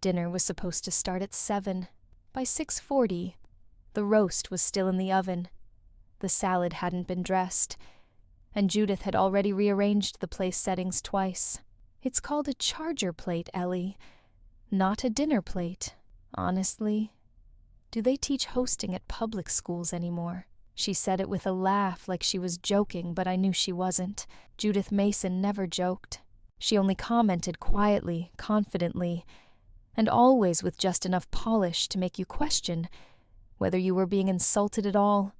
Dinner was supposed to start at 7. By 6:40, the roast was still in the oven. The salad hadn't been dressed, and Judith had already rearranged the place settings twice. It's called a charger plate, Ellie, not a dinner plate. Honestly, do they teach hosting at public schools anymore? She said it with a laugh like she was joking, but I knew she wasn't. Judith Mason never joked. She only commented quietly, confidently, and always with just enough polish to make you question whether you were being insulted at all.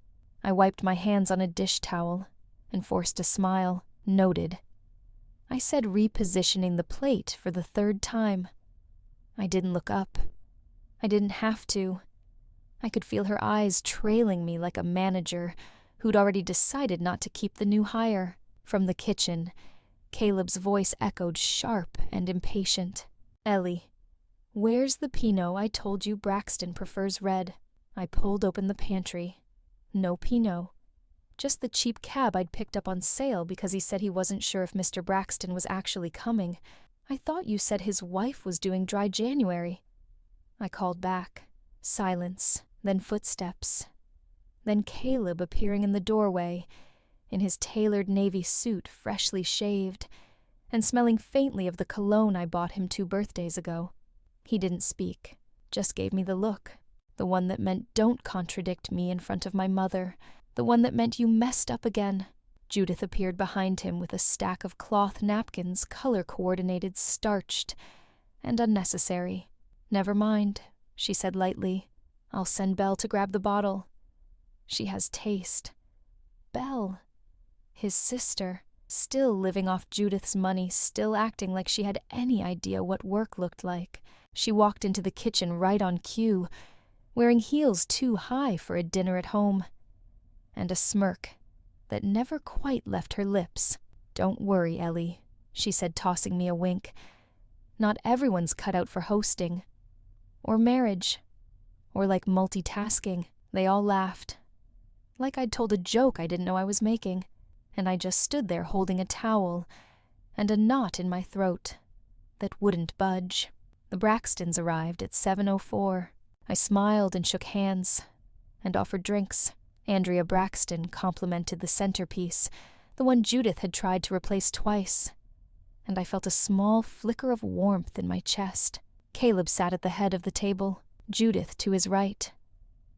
I wiped my hands on a dish towel and forced a smile. Noted. I said repositioning the plate for the 3rd time. I didn't look up. I didn't have to. I could feel her eyes trailing me like a manager who'd already decided not to keep the new hire. From the kitchen, Caleb's voice echoed sharp and impatient. Ellie, where's the Pinot I told you Braxton prefers red? I pulled open the pantry. No Pinot. Just the cheap cab I'd picked up on sale because he said he wasn't sure if Mr. Braxton was actually coming. I thought you said his wife was doing dry January. I called back. Silence, then footsteps. Then Caleb appearing in the doorway, in his tailored navy suit, freshly shaved, and smelling faintly of the cologne I bought him 2 birthdays ago. He didn't speak, just gave me the look, the one that meant don't contradict me in front of my mother, the one that meant you messed up again. Judith appeared behind him with a stack of cloth napkins, color-coordinated, starched, and unnecessary. Never mind, she said lightly. I'll send Belle to grab the bottle. She has taste. Belle. His sister, still living off Judith's money, still acting like she had any idea what work looked like. She walked into the kitchen right on cue, wearing heels too high for a dinner at home, and a smirk that never quite left her lips. Don't worry, Ellie, she said, tossing me a wink. Not everyone's cut out for hosting, or marriage, or like multitasking. They all laughed, like I'd told a joke I didn't know I was making, and I just stood there holding a towel and a knot in my throat that wouldn't budge. The Braxtons arrived at 7:04. I smiled and shook hands and offered drinks. Andrea Braxton complimented the centerpiece, the one Judith had tried to replace twice, and I felt a small flicker of warmth in my chest. Caleb sat at the head of the table, Judith to his right,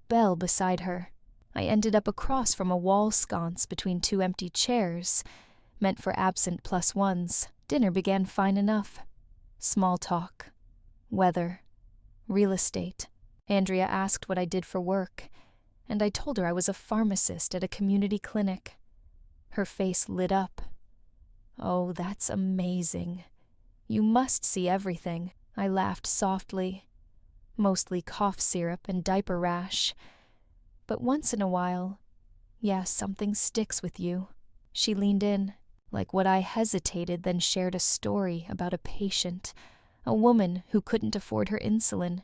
Belle beside her. I ended up across from a wall sconce between 2 empty chairs, meant for absent +1s. Dinner began fine enough. Small talk, weather, real estate. Andrea asked what I did for work, and I told her I was a pharmacist at a community clinic. Her face lit up. Oh, that's amazing. You must see everything. I laughed softly. Mostly cough syrup and diaper rash. But once in a while, yes, something sticks with you. She leaned in, like what I hesitated, then shared a story about a patient, a woman who couldn't afford her insulin,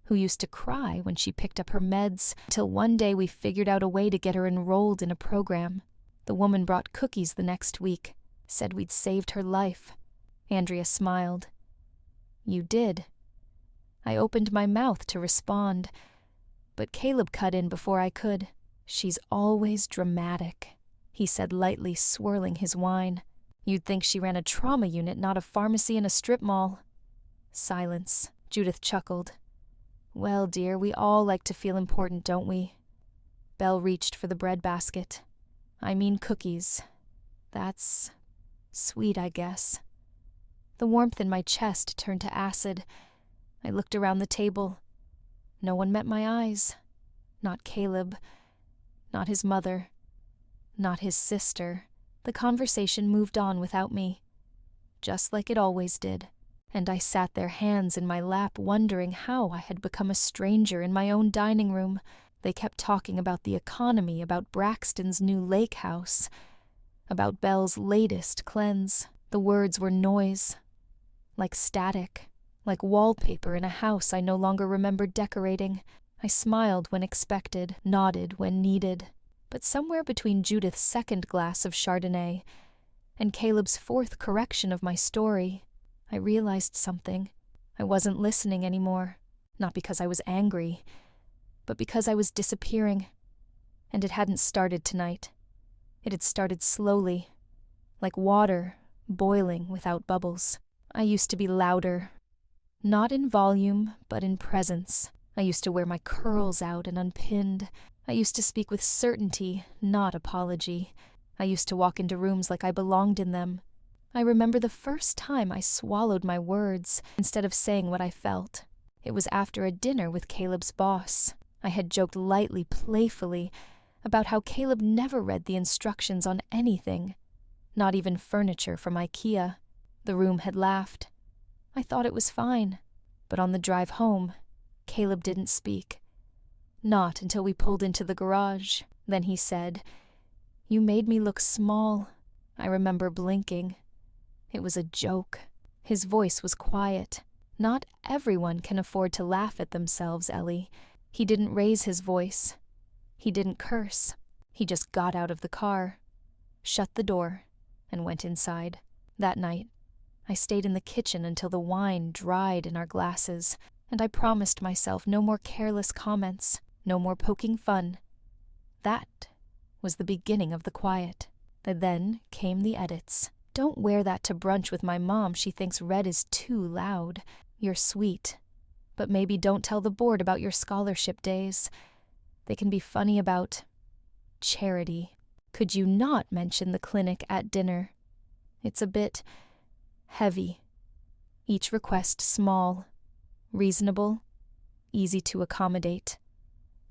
who used to cry when she picked up her meds, till one day we figured out a way to get her enrolled in a program. The woman brought cookies the next week, said we'd saved her life. Andrea smiled. You did. I opened my mouth to respond, but Caleb cut in before I could. She's always dramatic, he said lightly, swirling his wine. You'd think she ran a trauma unit, not a pharmacy in a strip mall. Silence. Judith chuckled. Well, dear, we all like to feel important, don't we? Belle reached for the bread basket. I mean cookies. That's sweet, I guess. The warmth in my chest turned to acid. I looked around the table. No one met my eyes. Not Caleb. Not his mother. Not his sister. The conversation moved on without me, just like it always did. And I sat there, hands in my lap, wondering how I had become a stranger in my own dining room. They kept talking about the economy, about Braxton's new lake house, about Belle's latest cleanse. The words were noise, like static, like wallpaper in a house I no longer remembered decorating. I smiled when expected, nodded when needed. But somewhere between Judith's 2nd glass of Chardonnay and Caleb's 4th correction of my story, I realized something. I wasn't listening anymore, not because I was angry, but because I was disappearing. And it hadn't started tonight. It had started slowly, like water boiling without bubbles. I used to be louder, not in volume, but in presence. I used to wear my curls out and unpinned. I used to speak with certainty, not apology. I used to walk into rooms like I belonged in them. I remember the first time I swallowed my words instead of saying what I felt. It was after a dinner with Caleb's boss. I had joked lightly, playfully, about how Caleb never read the instructions on anything, not even furniture from IKEA. The room had laughed. I thought it was fine, but on the drive home, Caleb didn't speak. Not until we pulled into the garage. Then he said, "You made me look small." I remember blinking. It was a joke. His voice was quiet. Not everyone can afford to laugh at themselves, Ellie. He didn't raise his voice. He didn't curse. He just got out of the car, shut the door, and went inside. That night, I stayed in the kitchen until the wine dried in our glasses, and I promised myself no more careless comments, no more poking fun. That was the beginning of the quiet. Then came the edits. "Don't wear that to brunch with my mom. She thinks red is too loud. You're sweet. But maybe don't tell the board about your scholarship days. They can be funny about charity. Could you not mention the clinic at dinner? It's a bit heavy. Each request small, reasonable, easy to accommodate.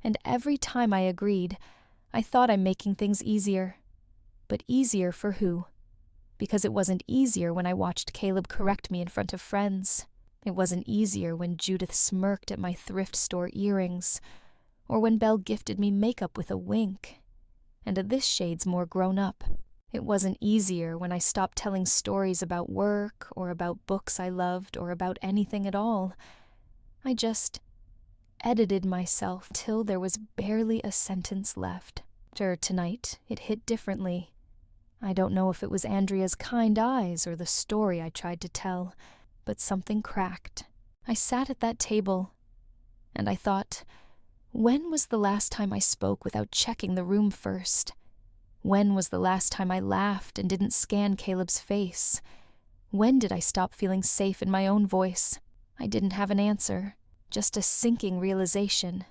And every time I agreed, I thought I'm making things easier. But easier for who? Because it wasn't easier when I watched Caleb correct me in front of friends. It wasn't easier when Judith smirked at my thrift store earrings, or when Belle gifted me makeup with a wink. And this shade's more grown up. It wasn't easier when I stopped telling stories about work, or about books I loved, or about anything at all. I just edited myself till there was barely a sentence left. Tonight, it hit differently. I don't know if it was Andrea's kind eyes or the story I tried to tell, but something cracked. I sat at that table, and I thought, when was the last time I spoke without checking the room first? When was the last time I laughed and didn't scan Caleb's face? When did I stop feeling safe in my own voice? I didn't have an answer, just a sinking realization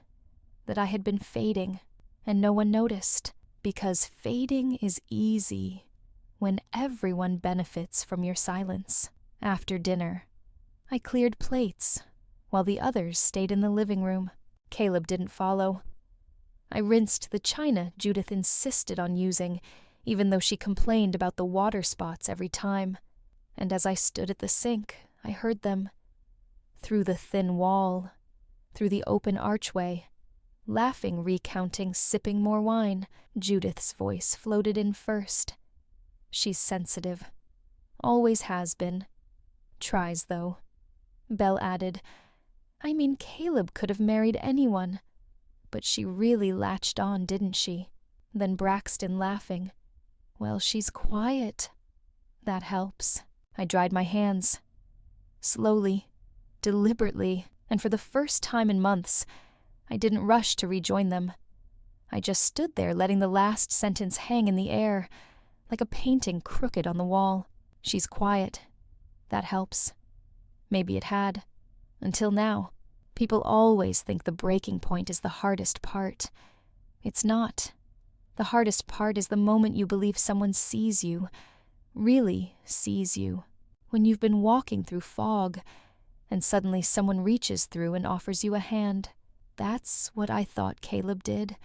that I had been fading, and no one noticed. Because fading is easy when everyone benefits from your silence. After dinner, I cleared plates while the others stayed in the living room. Caleb didn't follow. I rinsed the china Judith insisted on using, even though she complained about the water spots every time. And as I stood at the sink, I heard them. Through the thin wall, through the open archway, laughing, recounting, sipping more wine. Judith's voice floated in first. She's sensitive. Always has been. Tries, though. Belle added, "I mean, Caleb could have married anyone." But she really latched on, didn't she? Then Braxton laughing. "Well, she's quiet." That helps. I dried my hands. Slowly, deliberately, and for the first time in months, I didn't rush to rejoin them. I just stood there letting the last sentence hang in the air, like a painting crooked on the wall. She's quiet. That helps. Maybe it had. Until now. People always think the breaking point is the hardest part. It's not. The hardest part is the moment you believe someone sees you, really sees you, when you've been walking through fog, and suddenly someone reaches through and offers you a hand. That's what I thought Caleb did.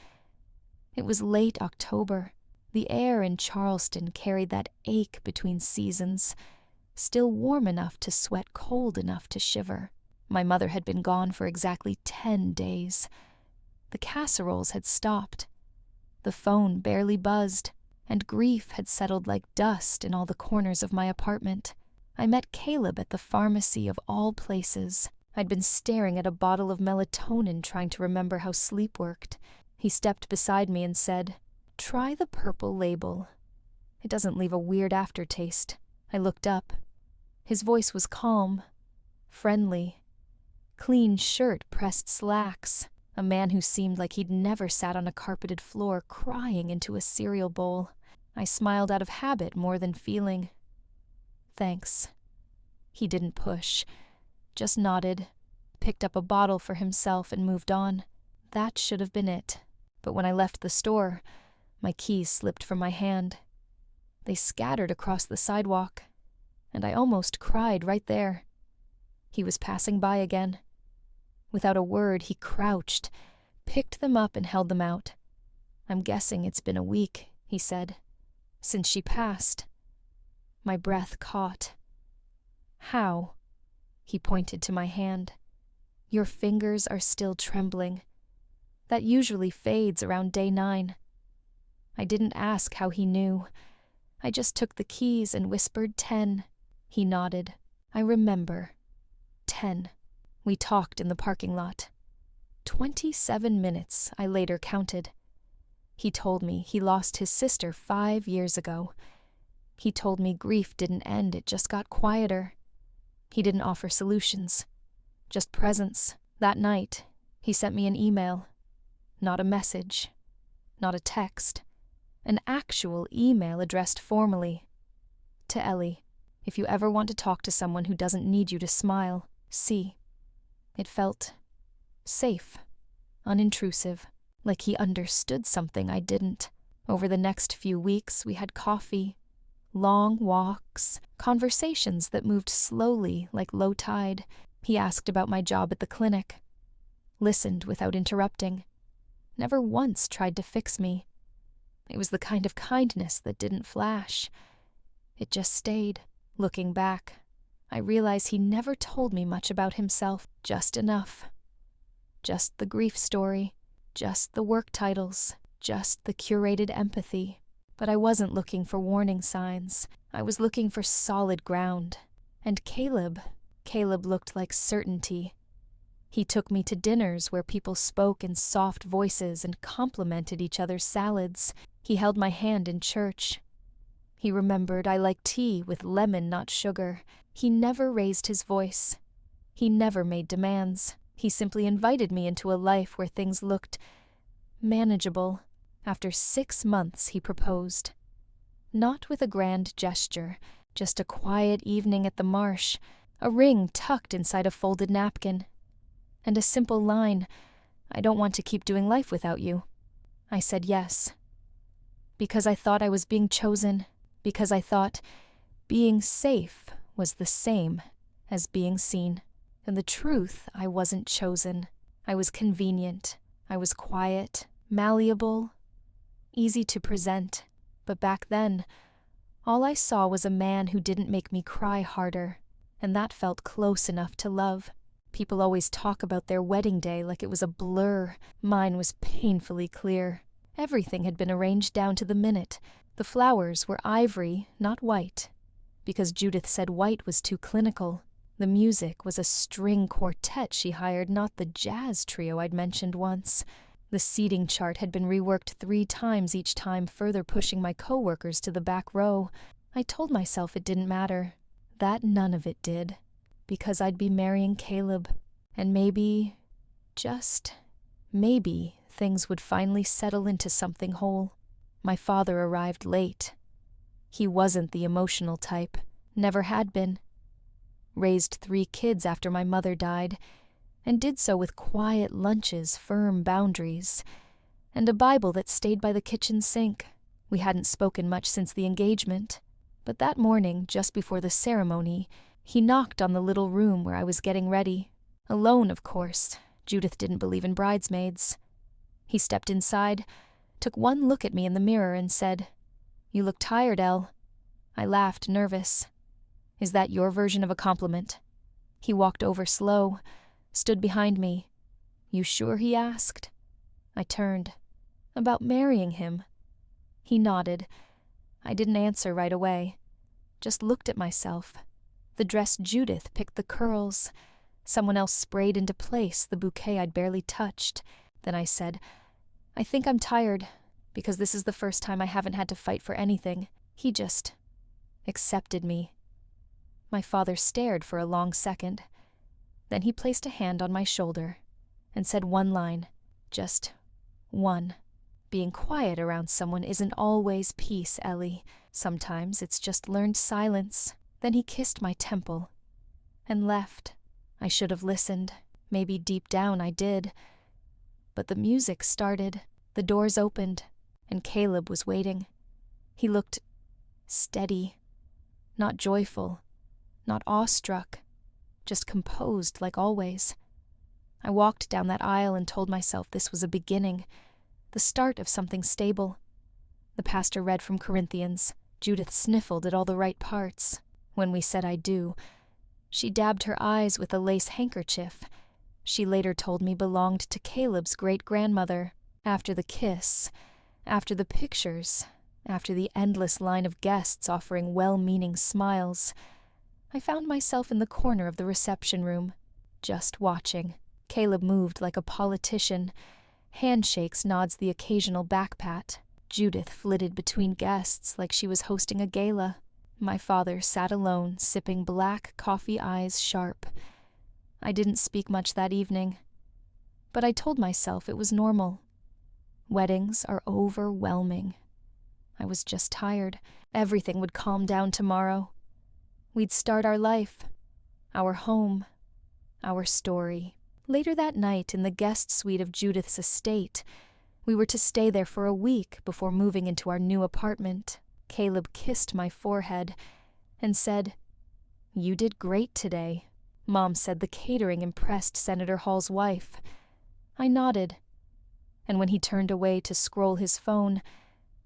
It was late October. The air in Charleston carried that ache between seasons, still warm enough to sweat, cold enough to shiver. My mother had been gone for exactly 10 days. The casseroles had stopped. The phone barely buzzed, and grief had settled like dust in all the corners of my apartment. I met Caleb at the pharmacy of all places. I'd been staring at a bottle of melatonin trying to remember how sleep worked. He stepped beside me and said, "Try the purple label. It doesn't leave a weird aftertaste." I looked up. His voice was calm, friendly. Clean shirt, pressed slacks. A man who seemed like he'd never sat on a carpeted floor crying into a cereal bowl. I smiled out of habit more than feeling. Thanks. He didn't push, just nodded, picked up a bottle for himself and moved on. That should have been it. But when I left the store, my keys slipped from my hand. They scattered across the sidewalk, and I almost cried right there. He was passing by again. Without a word, he crouched, picked them up and held them out. I'm guessing it's been a week, he said, since she passed. My breath caught. How? He pointed to my hand. Your fingers are still trembling. That usually fades around day 9. I didn't ask how he knew. I just took the keys and whispered 10. He nodded. I remember. 10. We talked in the parking lot. 27 minutes, I later counted. He told me he lost his sister 5 years ago. He told me grief didn't end, it just got quieter. He didn't offer solutions, just presence. That night, he sent me an email. Not a message, not a text. An actual email addressed formally. To Ellie, if you ever want to talk to someone who doesn't need you to smile, see. It felt safe, unintrusive, like he understood something I didn't. Over the next few weeks, we had coffee, long walks, conversations that moved slowly like low tide. He asked about my job at the clinic, listened without interrupting, never once tried to fix me. It was the kind of kindness that didn't flash. It just stayed. Looking back, I realize he never told me much about himself, just enough. Just the grief story, just the work titles, just the curated empathy. But I wasn't looking for warning signs. I was looking for solid ground. And Caleb looked like certainty. He took me to dinners where people spoke in soft voices and complimented each other's salads. He held my hand in church. He remembered I like tea with lemon, not sugar. He never raised his voice. He never made demands. He simply invited me into a life where things looked manageable. After 6 months, he proposed. Not with a grand gesture, just a quiet evening at the marsh, a ring tucked inside a folded napkin, and a simple line, "I don't want to keep doing life without you." I said yes. Because I thought I was being chosen, because I thought being safe was the same as being seen. And the truth, I wasn't chosen. I was convenient. I was quiet, malleable, easy to present. But back then, all I saw was a man who didn't make me cry harder, and that felt close enough to love. People always talk about their wedding day like it was a blur. Mine was painfully clear. Everything had been arranged down to the minute. The flowers were ivory, not white, because Judith said white was too clinical. The music was a string quartet she hired, not the jazz trio I'd mentioned once. The seating chart had been reworked 3 times each time, further pushing my coworkers to the back row. I told myself it didn't matter, that none of it did, because I'd be marrying Caleb, and maybe, just maybe, things would finally settle into something whole. My father arrived late. He wasn't the emotional type, never had been. Raised 3 kids after my mother died, and did so with quiet lunches, firm boundaries, and a Bible that stayed by the kitchen sink. We hadn't spoken much since the engagement, but that morning, just before the ceremony, he knocked on the little room where I was getting ready. Alone, of course. Judith didn't believe in bridesmaids. He stepped inside, took one look at me in the mirror and said, "You look tired, Elle." I laughed, nervous. "Is that your version of a compliment?" He walked over slow, stood behind me. "You sure?" he asked. I turned. "About marrying him." He nodded. I didn't answer right away. Just looked at myself. The dress Judith picked the curls. Someone else sprayed into place the bouquet I'd barely touched. Then I said, "I think I'm tired, because this is the first time I haven't had to fight for anything." He just accepted me. My father stared for a long second. Then he placed a hand on my shoulder and said one line, just one. Being quiet around someone isn't always peace, Ellie. Sometimes it's just learned silence. Then he kissed my temple and left. I should have listened. Maybe deep down I did. But the music started, the doors opened, and Caleb was waiting. He looked steady, not joyful, not awestruck, just composed like always. I walked down that aisle and told myself this was a beginning, the start of something stable. The pastor read from Corinthians. Judith sniffled at all the right parts. When we said I do, she dabbed her eyes with a lace handkerchief. She later told me belonged to Caleb's great-grandmother. After the kiss, after the pictures, after the endless line of guests offering well-meaning smiles, I found myself in the corner of the reception room, just watching. Caleb moved like a politician. Handshakes, nods, the occasional backpat. Judith flitted between guests like she was hosting a gala. My father sat alone, sipping black coffee, eyes sharp. I didn't speak much that evening, but I told myself it was normal. Weddings are overwhelming. I was just tired. Everything would calm down tomorrow. We'd start our life, our home, our story. Later that night, in the guest suite of Judith's estate, we were to stay there for a week before moving into our new apartment. Caleb kissed my forehead and said, "You did great today." Mom said the catering impressed Senator Hall's wife. I nodded, and when he turned away to scroll his phone,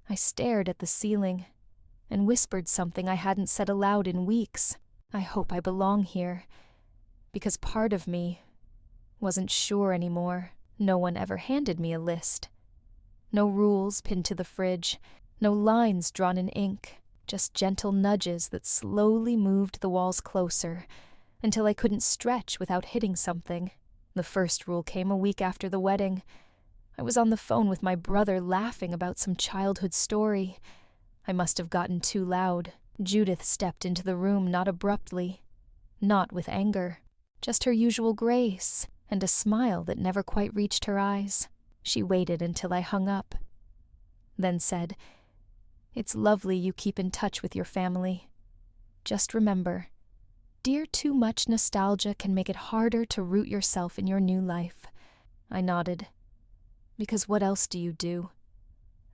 I stared at the ceiling and whispered something I hadn't said aloud in weeks. I hope I belong here, because part of me wasn't sure anymore. No one ever handed me a list. No rules pinned to the fridge, no lines drawn in ink, just gentle nudges that slowly moved the walls closer until I couldn't stretch without hitting something. The first rule came a week after the wedding. I was on the phone with my brother laughing about some childhood story. I must have gotten too loud. Judith stepped into the room, not abruptly, not with anger, just her usual grace and a smile that never quite reached her eyes. She waited until I hung up, then said, "It's lovely you keep in touch with your family. Just remember, dear, too much nostalgia can make it harder to root yourself in your new life." I nodded. Because what else do you do?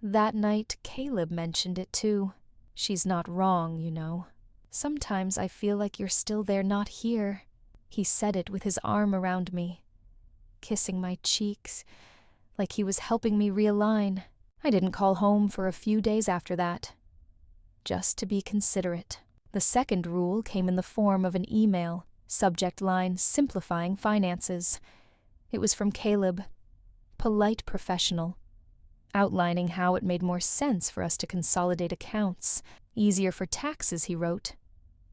That night, Caleb mentioned it too. She's not wrong, you know. Sometimes I feel like you're still there, not here. He said it with his arm around me, kissing my cheeks, like he was helping me realign. I didn't call home for a few days after that, just to be considerate. The second rule came in the form of an email, subject line, "Simplifying Finances." It was from Caleb, polite professional, outlining how it made more sense for us to consolidate accounts. Easier for taxes, he wrote.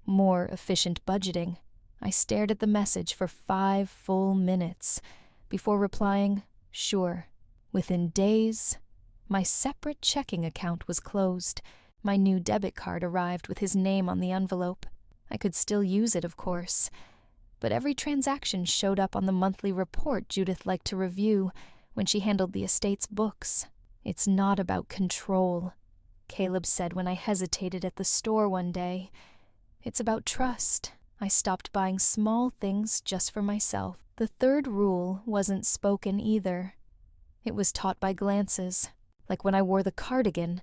More efficient budgeting. I stared at the message for 5 full minutes before replying, "Sure." Within days, my separate checking account was closed. My new debit card arrived with his name on the envelope. I could still use it, of course, but every transaction showed up on the monthly report Judith liked to review when she handled the estate's books. "It's not about control," Caleb said when I hesitated at the store one day. "It's about trust." I stopped buying small things just for myself. The third rule wasn't spoken either. It was taught by glances, like when I wore the cardigan.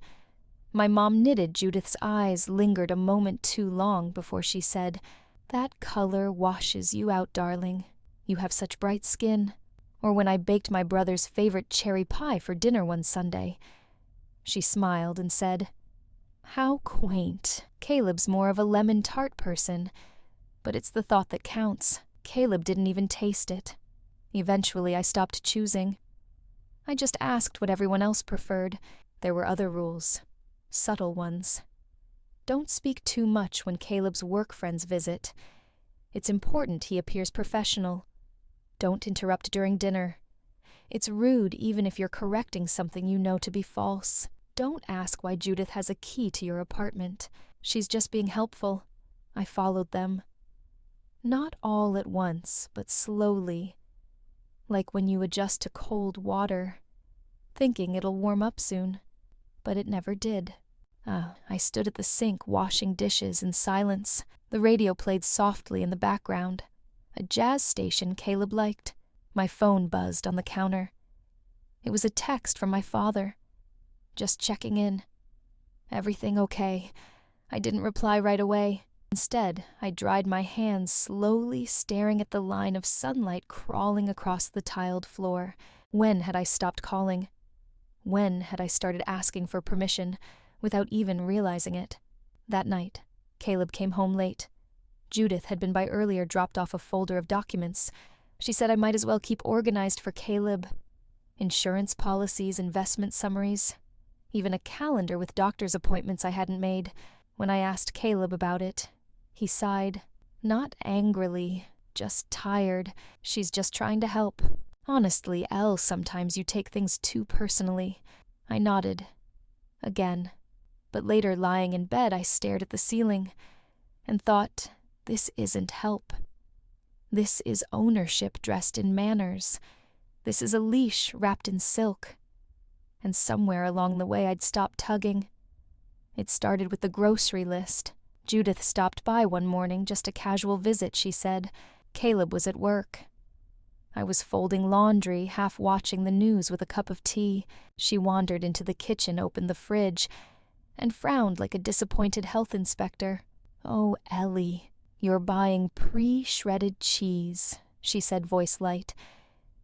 My mom knitted. Judith's eyes lingered a moment too long before she said, "That color washes you out, darling. You have such bright skin." Or when I baked my brother's favorite cherry pie for dinner one Sunday. She smiled and said, "How quaint. Caleb's more of a lemon tart person, but it's the thought that counts." Caleb didn't even taste it. Eventually, I stopped choosing. I just asked what everyone else preferred. There were other rules, subtle ones. Don't speak too much when Caleb's work friends visit. It's important he appears professional. Don't interrupt during dinner. It's rude even if you're correcting something you know to be false. Don't ask why Judith has a key to your apartment. She's just being helpful. I followed them. Not all at once, but slowly, like when you adjust to cold water, thinking it'll warm up soon, but it never did. I stood at the sink washing dishes in silence. The radio played softly in the background, a jazz station Caleb liked. My phone buzzed on the counter. It was a text from my father. Just checking in. Everything okay. I didn't reply right away. Instead, I dried my hands, slowly staring at the line of sunlight crawling across the tiled floor. When had I stopped calling? When had I started asking for permission, without even realizing it? That night, Caleb came home late. Judith had been by earlier dropped off a folder of documents. She said I might as well keep organized for Caleb. Insurance policies, investment summaries, even a calendar with doctor's appointments I hadn't made. When I asked Caleb about it, he sighed. Not angrily, just tired. She's just trying to help. Honestly, Elle, sometimes you take things too personally. I nodded. Again. But later, lying in bed, I stared at the ceiling and thought, this isn't help. This is ownership dressed in manners. This is a leash wrapped in silk. And somewhere along the way I'd stopped tugging. It started with the grocery list. Judith stopped by one morning, just a casual visit, she said. Caleb was at work. I was folding laundry, half watching the news with a cup of tea. She wandered into the kitchen, opened the fridge, and frowned like a disappointed health inspector. "Oh, Ellie, you're buying pre-shredded cheese," she said, voice light.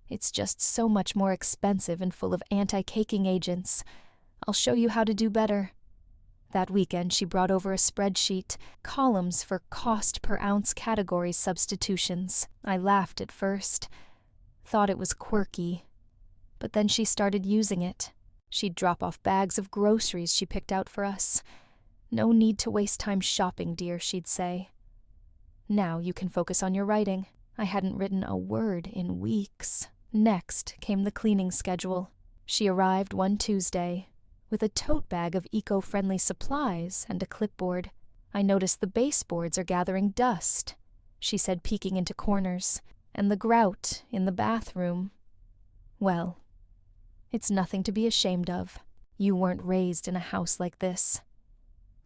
"It's just so much more expensive and full of anti-caking agents. I'll show you how to do better." That weekend she brought over a spreadsheet, columns for cost-per-ounce category substitutions. I laughed at first, thought it was quirky, but then she started using it. She'd drop off bags of groceries she picked out for us. "No need to waste time shopping, dear," she'd say. "Now you can focus on your writing." I hadn't written a word in weeks. Next came the cleaning schedule. She arrived one Tuesday with a tote bag of eco-friendly supplies and a clipboard. "I noticed the baseboards are gathering dust," she said, peeking into corners, "and the grout in the bathroom. Well, it's nothing to be ashamed of. You weren't raised in a house like this.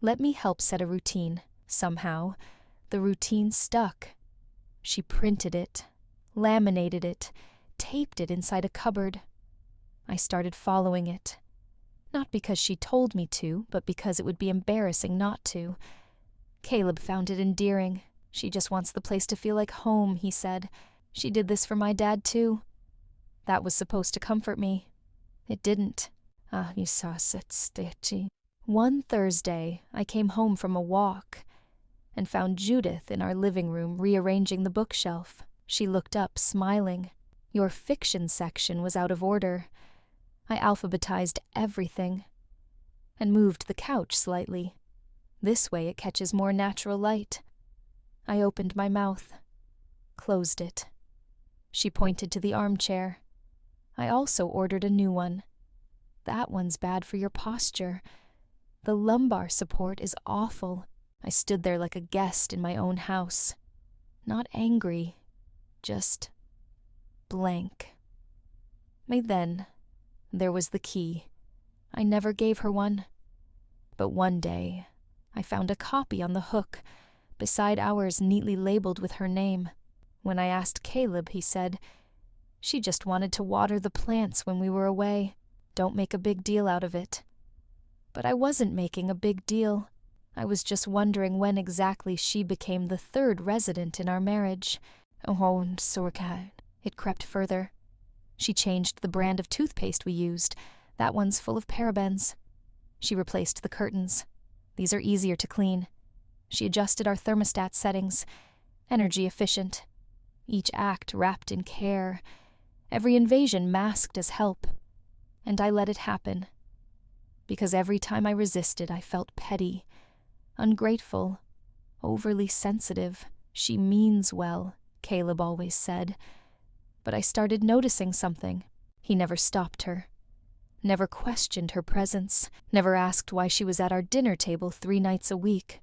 Let me help set a routine." Somehow, the routine stuck. She printed it, laminated it, taped it inside a cupboard. I started following it. Not because she told me to, but because it would be embarrassing not to. Caleb found it endearing. "She just wants the place to feel like home," he said. "She did this for my dad, too." That was supposed to comfort me. It didn't. You saw it stitchy. One Thursday, I came home from a walk and found Judith in our living room rearranging the bookshelf. She looked up, smiling. "Your fiction section was out of order." I alphabetized everything and moved the couch slightly. This way it catches more natural light. I opened my mouth, closed it. She pointed to the armchair. "I also ordered a new one. That one's bad for your posture. The lumbar support is awful." I stood there like a guest in my own house. Not angry, just blank. Then there was the key. I never gave her one. But one day, I found a copy on the hook, beside ours neatly labeled with her name. When I asked Caleb, he said, "She just wanted to water the plants when we were away. Don't make a big deal out of it." But I wasn't making a big deal. I was just wondering when exactly she became the third resident in our marriage. "Oh, so it crept further. She changed the brand of toothpaste we used. That one's full of parabens. She replaced the curtains. These are easier to clean. She adjusted our thermostat settings. Energy efficient. Each act wrapped in care. Every invasion masked as help. And I let it happen. Because every time I resisted, I felt petty, ungrateful, overly sensitive. She means well, Caleb always said. But I started noticing something. He never stopped her. Never questioned her presence. Never asked why she was at our dinner table 3 nights a week.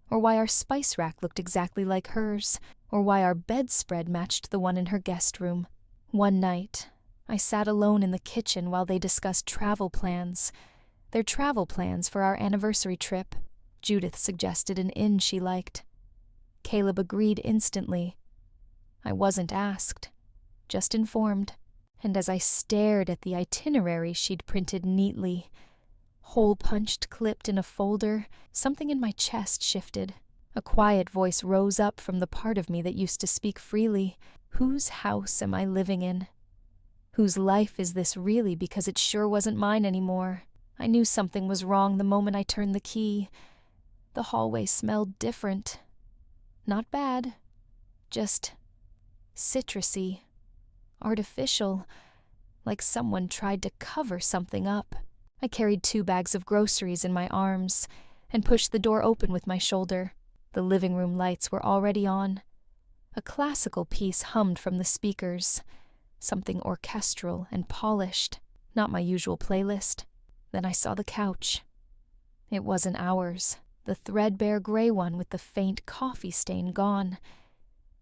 Or why our spice rack looked exactly like hers. or why our bedspread matched the one in her guest room. One night, I sat alone in the kitchen while they discussed travel plans. Their travel plans for our anniversary trip. Judith suggested an inn she liked. Caleb agreed instantly. I wasn't asked, just informed, and as I stared at the itinerary she'd printed neatly, hole-punched clipped in a folder, something in my chest shifted. A quiet voice rose up from the part of me that used to speak freely. Whose house am I living in? Whose life is this really, because it sure wasn't mine anymore? I knew something was wrong the moment I turned the key. The hallway smelled different. Not bad, just citrusy, artificial, like someone tried to cover something up. I carried 2 bags of groceries in my arms and pushed the door open with my shoulder. The living room lights were already on. A classical piece hummed from the speakers, something orchestral and polished, not my usual playlist. Then I saw the couch. It wasn't ours, the threadbare gray one with the faint coffee stain gone.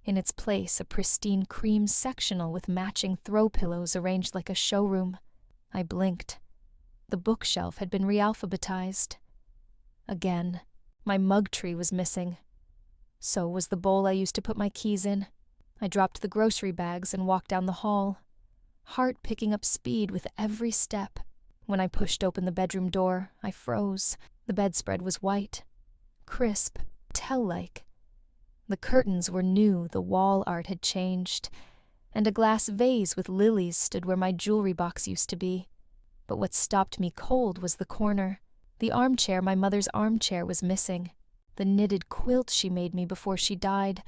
In its place, a pristine cream sectional with matching throw pillows arranged like a showroom. I blinked. The bookshelf had been realphabetized. Again, my mug tree was missing. So was the bowl I used to put my keys in. I dropped the grocery bags and walked down the hall, heart picking up speed with every step. When I pushed open the bedroom door, I froze. The bedspread was white, crisp, tell-like. The curtains were new, the wall art had changed, and a glass vase with lilies stood where my jewelry box used to be. But what stopped me cold was the corner. The armchair, my mother's armchair, was missing. The knitted quilt she made me before she died,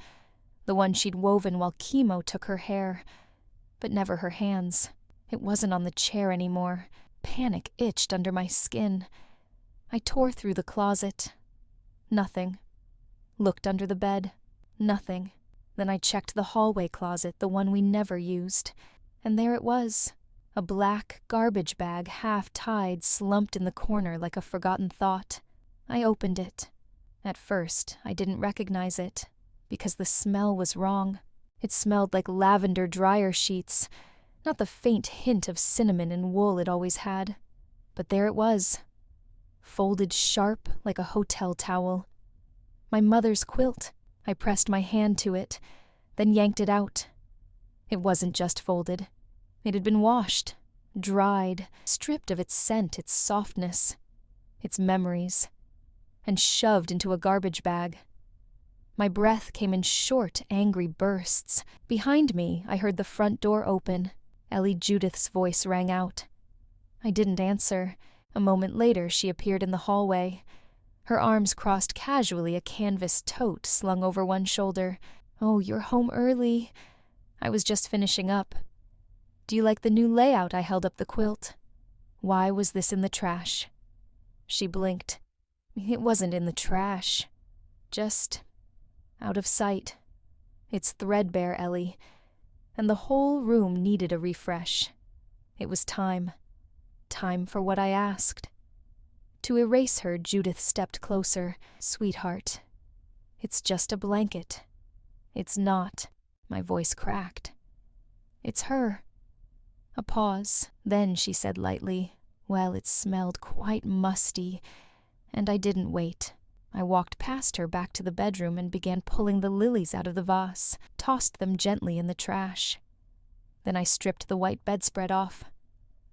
the one she'd woven while chemo took her hair, but never her hands. It wasn't on the chair anymore. Panic itched under my skin. I tore through the closet. Nothing. Looked under the bed. Nothing. Then I checked the hallway closet, the one we never used, and there it was. A black garbage bag, half-tied, slumped in the corner like a forgotten thought. I opened it. At first, I didn't recognize it, because the smell was wrong. It smelled like lavender dryer sheets, not the faint hint of cinnamon and wool it always had. But there it was, folded sharp like a hotel towel. My mother's quilt. I pressed my hand to it, then yanked it out. It wasn't just folded. It had been washed, dried, stripped of its scent, its softness, its memories, and shoved into a garbage bag. My breath came in short, angry bursts. Behind me, I heard the front door open. Ellie Judith's voice rang out. I didn't answer. A moment later, she appeared in the hallway. Her arms crossed casually, a canvas tote slung over one shoulder. "Oh, you're home early." I was just finishing up. "Do you like the new layout?" I held up the quilt. Why was this in the trash? She blinked. It wasn't in the trash. Just out of sight. It's threadbare, Ellie, and the whole room needed a refresh. It was time. Time for what I asked. To erase her, Judith stepped closer. "Sweetheart, it's just a blanket." "It's not." My voice cracked. "It's her." A pause. Then she said lightly, "Well, it smelled quite musty." And I didn't wait. I walked past her back to the bedroom and began pulling the lilies out of the vase, tossed them gently in the trash. Then I stripped the white bedspread off,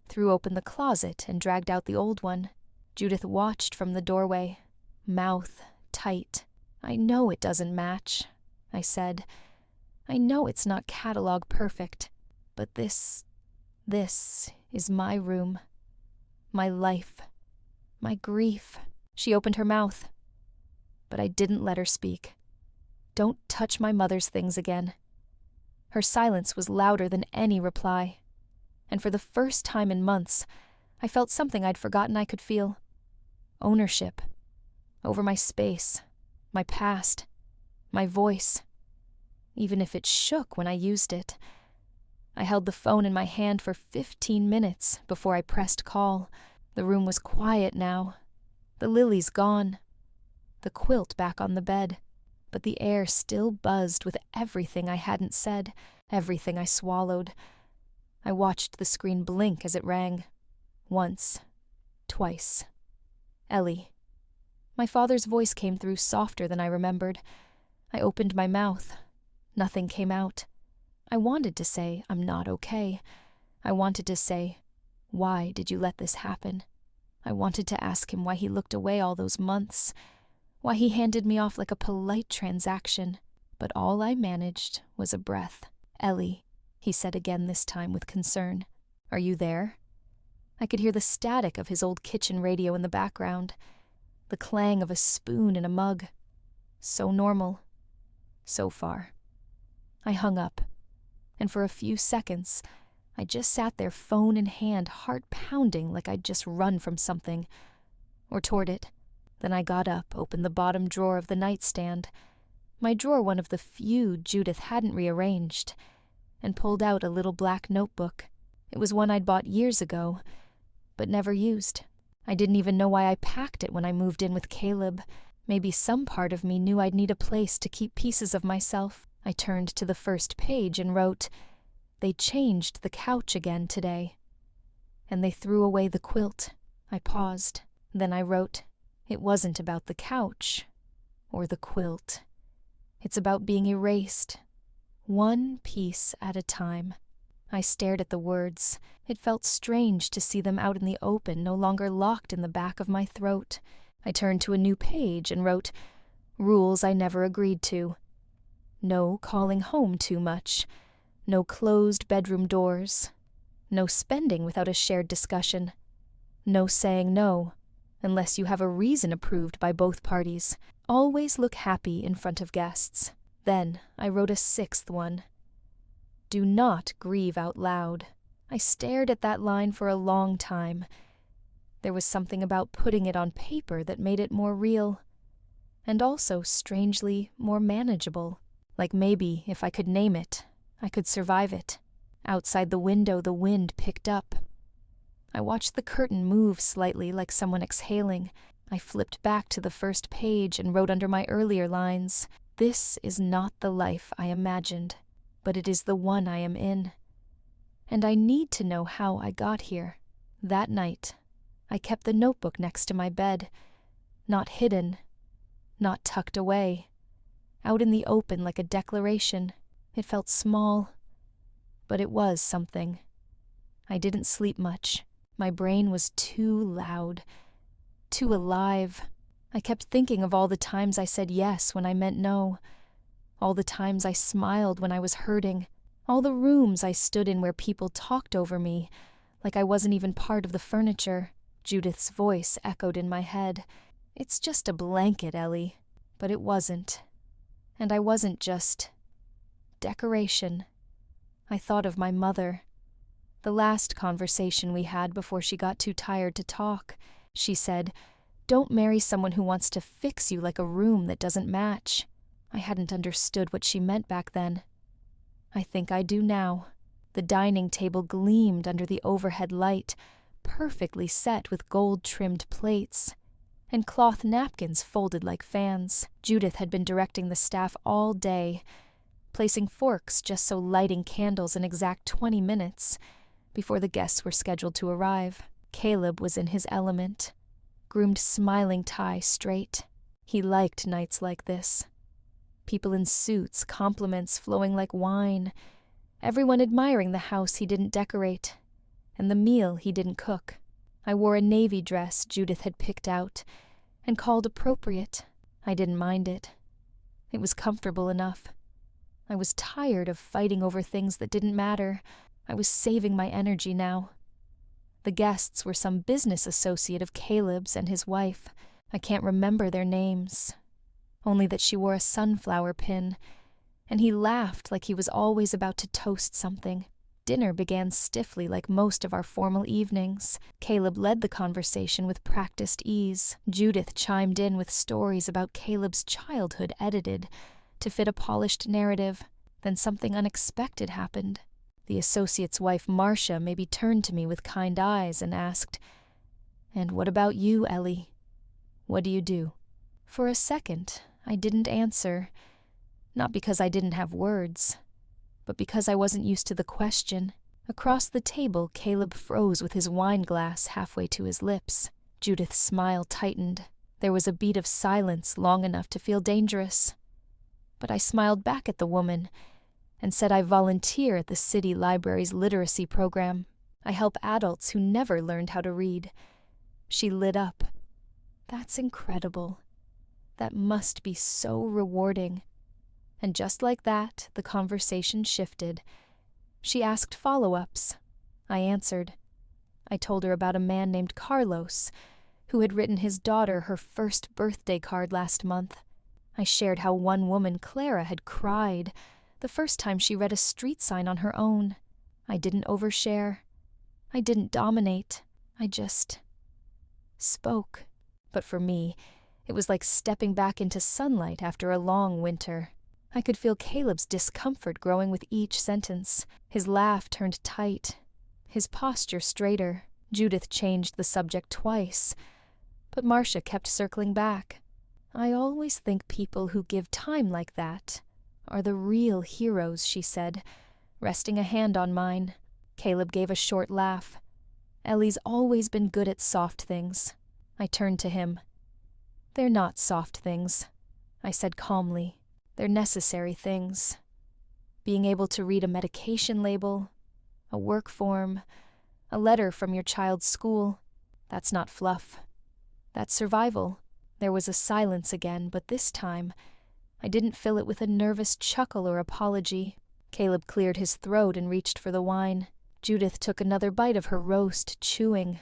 threw open the closet and dragged out the old one. Judith watched from the doorway, mouth tight. "I know it doesn't match," I said. "I know it's not catalog perfect, but this is my room, my life, my grief." She opened her mouth, but I didn't let her speak. "Don't touch my mother's things again." Her silence was louder than any reply, and for the first time in months, I felt something I'd forgotten I could feel. Ownership. Over my space, my past, my voice. Even if it shook when I used it. I held the phone in my hand for 15 minutes before I pressed call. The room was quiet now. The lilies gone. The quilt back on the bed. but the air still buzzed with everything I hadn't said, everything I swallowed. I watched the screen blink as it rang. Once. Twice. Ellie. My father's voice came through softer than I remembered. I opened my mouth. Nothing came out. I wanted to say, I'm not okay. I wanted to say, why did you let this happen? I wanted to ask him why he looked away all those months, why he handed me off like a polite transaction. But all I managed was a breath. Ellie, he said again this time with concern. Are you there? I could hear the static of his old kitchen radio in the background, the clang of a spoon in a mug. So normal. So far. I hung up, and for a few seconds, I just sat there, phone in hand, heart pounding like I'd just run from something, or toward it. Then I got up, opened the bottom drawer of the nightstand, my drawer one of the few Judith hadn't rearranged, and pulled out a little black notebook. It was one I'd bought years ago, but never used. I didn't even know why I packed it when I moved in with Caleb. Maybe some part of me knew I'd need a place to keep pieces of myself. I turned to the first page and wrote, They changed the couch again today. And they threw away the quilt. I paused. Then I wrote, It wasn't about the couch or the quilt. It's about being erased, one piece at a time. I stared at the words. It felt strange to see them out in the open, no longer locked in the back of my throat. I turned to a new page and wrote, Rules I never agreed to. No calling home too much. No closed bedroom doors. No spending without a shared discussion. No saying no, unless you have a reason approved by both parties. Always look happy in front of guests. Then I wrote a sixth one. Do not grieve out loud. I stared at that line for a long time. There was something about putting it on paper that made it more real, and also, strangely, more manageable. Like maybe, if I could name it, I could survive it. Outside the window, the wind picked up. I watched the curtain move slightly like someone exhaling. I flipped back to the first page and wrote under my earlier lines, This is not the life I imagined, but it is the one I am in. And I need to know how I got here. That night, I kept the notebook next to my bed, not hidden, not tucked away, out in the open like a declaration. It felt small, but it was something. I didn't sleep much. My brain was too loud, too alive. I kept thinking of all the times I said yes when I meant no, all the times I smiled when I was hurting, all the rooms I stood in where people talked over me, like I wasn't even part of the furniture. Judith's voice echoed in my head. It's just a blanket, Ellie. But it wasn't. And I wasn't just decoration. I thought of my mother. The last conversation we had before she got too tired to talk. She said, Don't marry someone who wants to fix you like a room that doesn't match. I hadn't understood what she meant back then. I think I do now. The dining table gleamed under the overhead light, perfectly set with gold-trimmed plates, and cloth napkins folded like fans. Judith had been directing the staff all day, placing forks just so lighting candles in exact 20 minutes before the guests were scheduled to arrive. Caleb was in his element, groomed smiling tie straight. He liked nights like this. People in suits, compliments flowing like wine, everyone admiring the house he didn't decorate, and the meal he didn't cook. I wore a navy dress Judith had picked out and called appropriate. I didn't mind it. It was comfortable enough. I was tired of fighting over things that didn't matter. I was saving my energy now. The guests were some business associate of Caleb's and his wife. I can't remember their names, only that she wore a sunflower pin, and he laughed like he was always about to toast something. Dinner began stiffly like most of our formal evenings. Caleb led the conversation with practiced ease. Judith chimed in with stories about Caleb's childhood edited to fit a polished narrative. Then something unexpected happened. The associate's wife, Marcia, maybe turned to me with kind eyes and asked, "And what about you, Ellie? What do you do?" For a second, I didn't answer, not because I didn't have words, but because I wasn't used to the question. Across the table, Caleb froze with his wine glass halfway to his lips. Judith's smile tightened. There was a beat of silence long enough to feel dangerous. But I smiled back at the woman and said I volunteer at the city library's literacy program. I help adults who never learned how to read. She lit up. That's incredible. That must be so rewarding. And just like that, the conversation shifted. She asked follow-ups. I answered. I told her about a man named Carlos, who had written his daughter her first birthday card last month. I shared how one woman, Clara, had cried the first time she read a street sign on her own. I didn't overshare. I didn't dominate. I just spoke. But for me, it was like stepping back into sunlight after a long winter. I could feel Caleb's discomfort growing with each sentence. His laugh turned tight, his posture straighter. Judith changed the subject twice, but Marcia kept circling back. I always think people who give time like that are the real heroes, she said, resting a hand on mine. Caleb gave a short laugh. Ellie's always been good at soft things. I turned to him. They're not soft things, I said calmly. They're necessary things. Being able to read a medication label, a work form, a letter from your child's school, that's not fluff. That's survival. There was a silence again, but this time, I didn't fill it with a nervous chuckle or apology. Caleb cleared his throat and reached for the wine. Judith took another bite of her roast, chewing,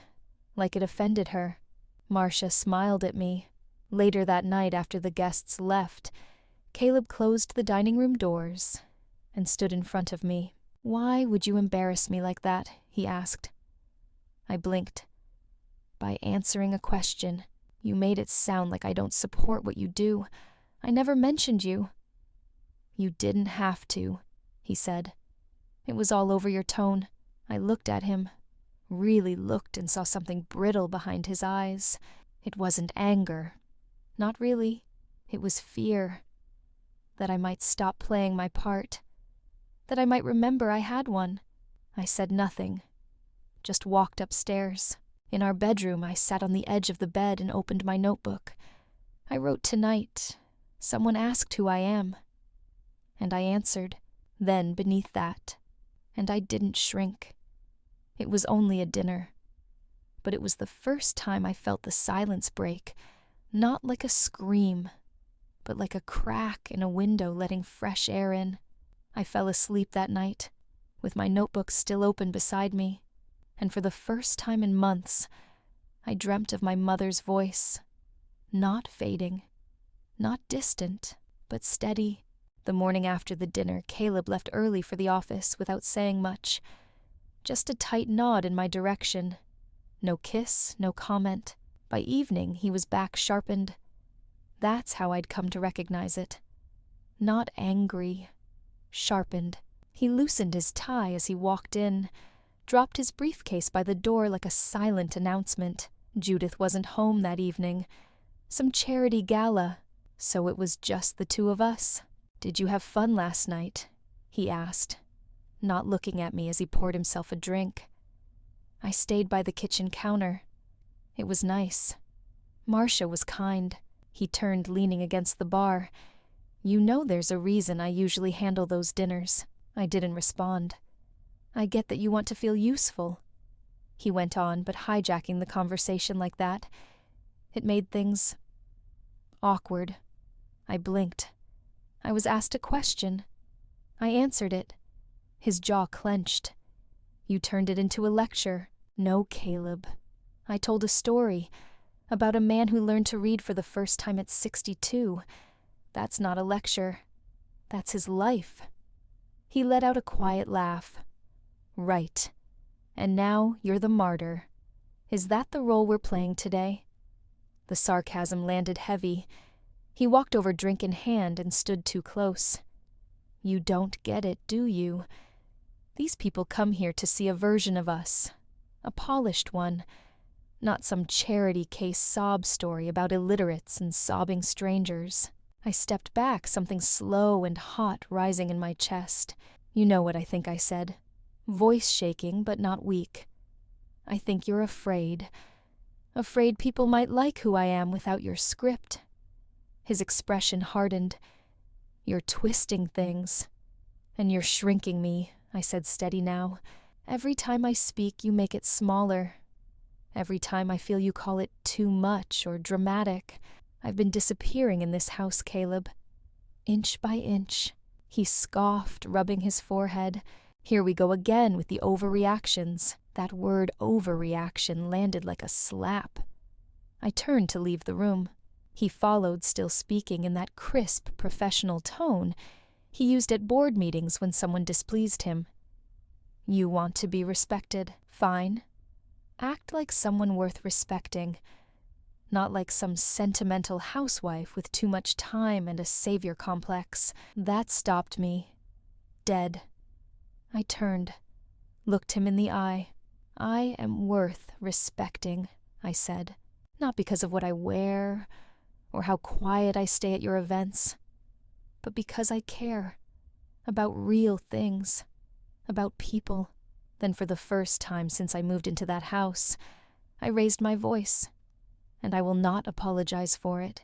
like it offended her. Marcia smiled at me. Later that night, after the guests left, Caleb closed the dining room doors and stood in front of me. "Why would you embarrass me like that?" he asked. I blinked. "By answering a question. You made it sound like I don't support what you do. I never mentioned you." "You didn't have to," he said. "It was all over your tone." I looked at him, really looked, and saw something brittle behind his eyes. It wasn't anger. Not really. It was fear. That I might stop playing my part. That I might remember I had one. I said nothing. Just walked upstairs. In our bedroom, I sat on the edge of the bed and opened my notebook. I wrote tonight. Someone asked who I am. And I answered. Then, beneath that. And I didn't shrink. It was only a dinner. But it was the first time I felt the silence break, not like a scream, but like a crack in a window letting fresh air in. I fell asleep that night, with my notebook still open beside me, and for the first time in months, I dreamt of my mother's voice, not fading, not distant, but steady. The morning after the dinner, Caleb left early for the office without saying much, just a tight nod in my direction. No kiss, no comment. By evening, he was back sharpened. That's how I'd come to recognize it. Not angry, sharpened. He loosened his tie as he walked in, dropped his briefcase by the door like a silent announcement. Judith wasn't home that evening. Some charity gala, so it was just the two of us. "Did you have fun last night?" he asked, not looking at me as he poured himself a drink. I stayed by the kitchen counter. It was nice. Marcia was kind. He turned, leaning against the bar. "You know there's a reason I usually handle those dinners." I didn't respond. "I get that you want to feel useful," he went on, but hijacking the conversation like that, it made things awkward. I blinked. I was asked a question. I answered it. His jaw clenched. "You turned it into a lecture." "No, Caleb. I told a story about a man who learned to read for the first time at 62. That's not a lecture. That's his life." He let out a quiet laugh. "Right. And now you're the martyr. Is that the role we're playing today?" The sarcasm landed heavy. He walked over, drink in hand, and stood too close. "You don't get it, do you? These people come here to see a version of us, a polished one, not some charity case sob story about illiterates and sobbing strangers. I stepped back, something slow and hot rising in my chest. You know what I think I said. Voice shaking, but not weak. I think you're afraid. Afraid people might like who I am without your script. His expression hardened. You're twisting things. And you're shrinking me, I said, steady now. Every time I speak, you make it smaller. Every time I feel you call it too much or dramatic. I've been disappearing in this house, Caleb. Inch by inch. He scoffed, rubbing his forehead. Here we go again with the overreactions. That word overreaction landed like a slap. I turned to leave the room. He followed, still speaking in that crisp, professional tone he used at board meetings when someone displeased him. You want to be respected. Fine. Act like someone worth respecting. Not like some sentimental housewife with too much time and a savior complex. That stopped me. Dead. I turned, looked him in the eye. I am worth respecting, I said. Not because of what I wear, or how quiet I stay at your events, but because I care. About real things. About people. Then for the first time since I moved into that house, I raised my voice. And I will not apologize for it.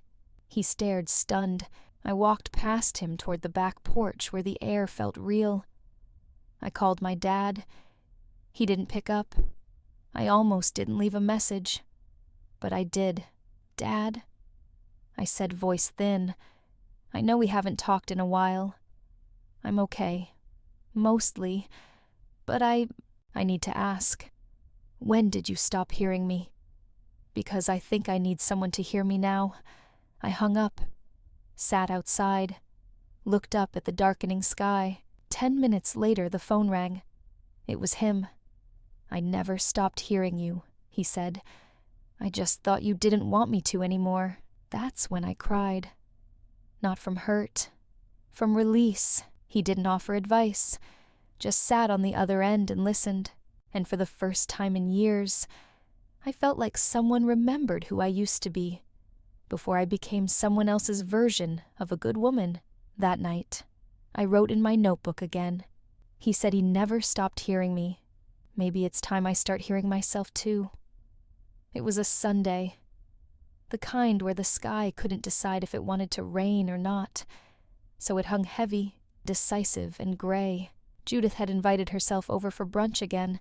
He stared, stunned. I walked past him toward the back porch where the air felt real. I called my dad. He didn't pick up. I almost didn't leave a message. But I did. Dad? I said, voice thin. I know we haven't talked in a while. I'm okay. Mostly. But I need to ask. When did you stop hearing me? Because I think I need someone to hear me now. I hung up, sat outside, looked up at the darkening sky. 10 minutes later, the phone rang. It was him. I never stopped hearing you, he said. I just thought you didn't want me to anymore. That's when I cried. Not from hurt, from release. He didn't offer advice, just sat on the other end and listened. And for the first time in years, I felt like someone remembered who I used to be, before I became someone else's version of a good woman. That night, I wrote in my notebook again. He said he never stopped hearing me. Maybe it's time I start hearing myself too. It was a Sunday. The kind where the sky couldn't decide if it wanted to rain or not, so it hung heavy, decisive, and gray. Judith had invited herself over for brunch again,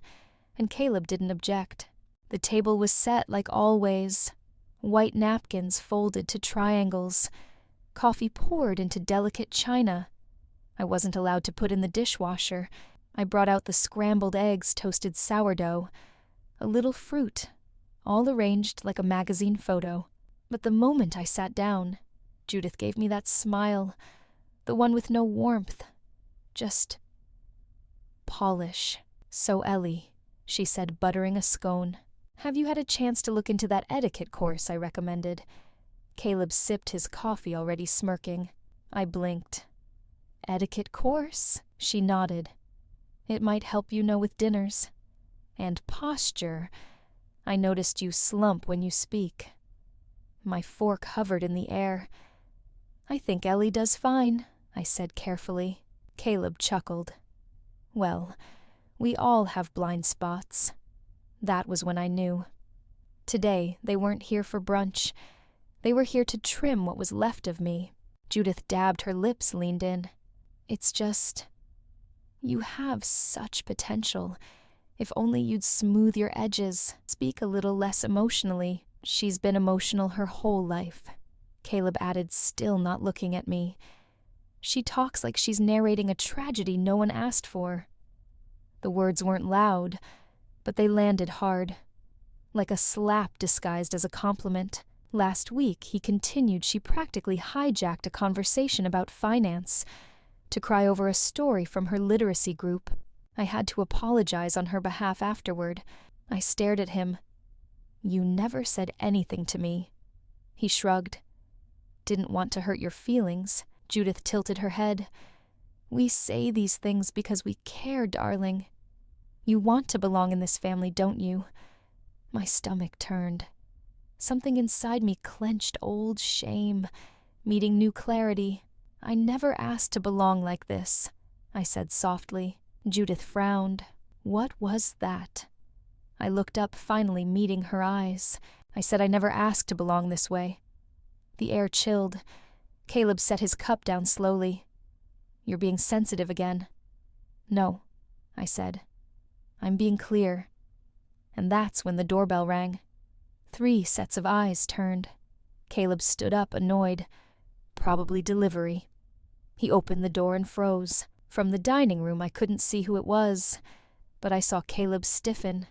and Caleb didn't object. The table was set like always, white napkins folded to triangles, coffee poured into delicate china. I wasn't allowed to put in the dishwasher. I brought out the scrambled eggs, toasted sourdough, a little fruit, all arranged like a magazine photo. But the moment I sat down, Judith gave me that smile, the one with no warmth, just polish. So Ellie, she said, buttering a scone. Have you had a chance to look into that etiquette course I recommended? Caleb sipped his coffee, already smirking. I blinked. Etiquette course? She nodded. It might help you know with dinners. And posture. I noticed you slump when you speak. My fork hovered in the air. I think Ellie does fine, I said carefully. Caleb chuckled. Well, we all have blind spots. That was when I knew. Today, they weren't here for brunch. They were here to trim what was left of me. Judith dabbed her lips, leaned in. It's just... You have such potential. If only you'd smooth your edges, speak a little less emotionally. She's been emotional her whole life, Caleb added, still not looking at me. She talks like she's narrating a tragedy no one asked for. The words weren't loud, but they landed hard, like a slap disguised as a compliment. Last week, he continued, she practically hijacked a conversation about finance to cry over a story from her literacy group. I had to apologize on her behalf afterward. I stared at him. You never said anything to me. He shrugged. Didn't want to hurt your feelings. Judith tilted her head. We say these things because we care, darling. You want to belong in this family, don't you? My stomach turned. Something inside me clenched old shame, meeting new clarity. "I never asked to belong like this," I said softly. Judith frowned. What was that? I looked up, finally meeting her eyes. I said I never asked to belong this way. The air chilled. Caleb set his cup down slowly. "You're being sensitive again." "No," I said. "I'm being clear." And that's when the doorbell rang. 3 sets of eyes turned. Caleb stood up, annoyed. Probably delivery. He opened the door and froze. From the dining room I couldn't see who it was, but I saw Caleb stiffen.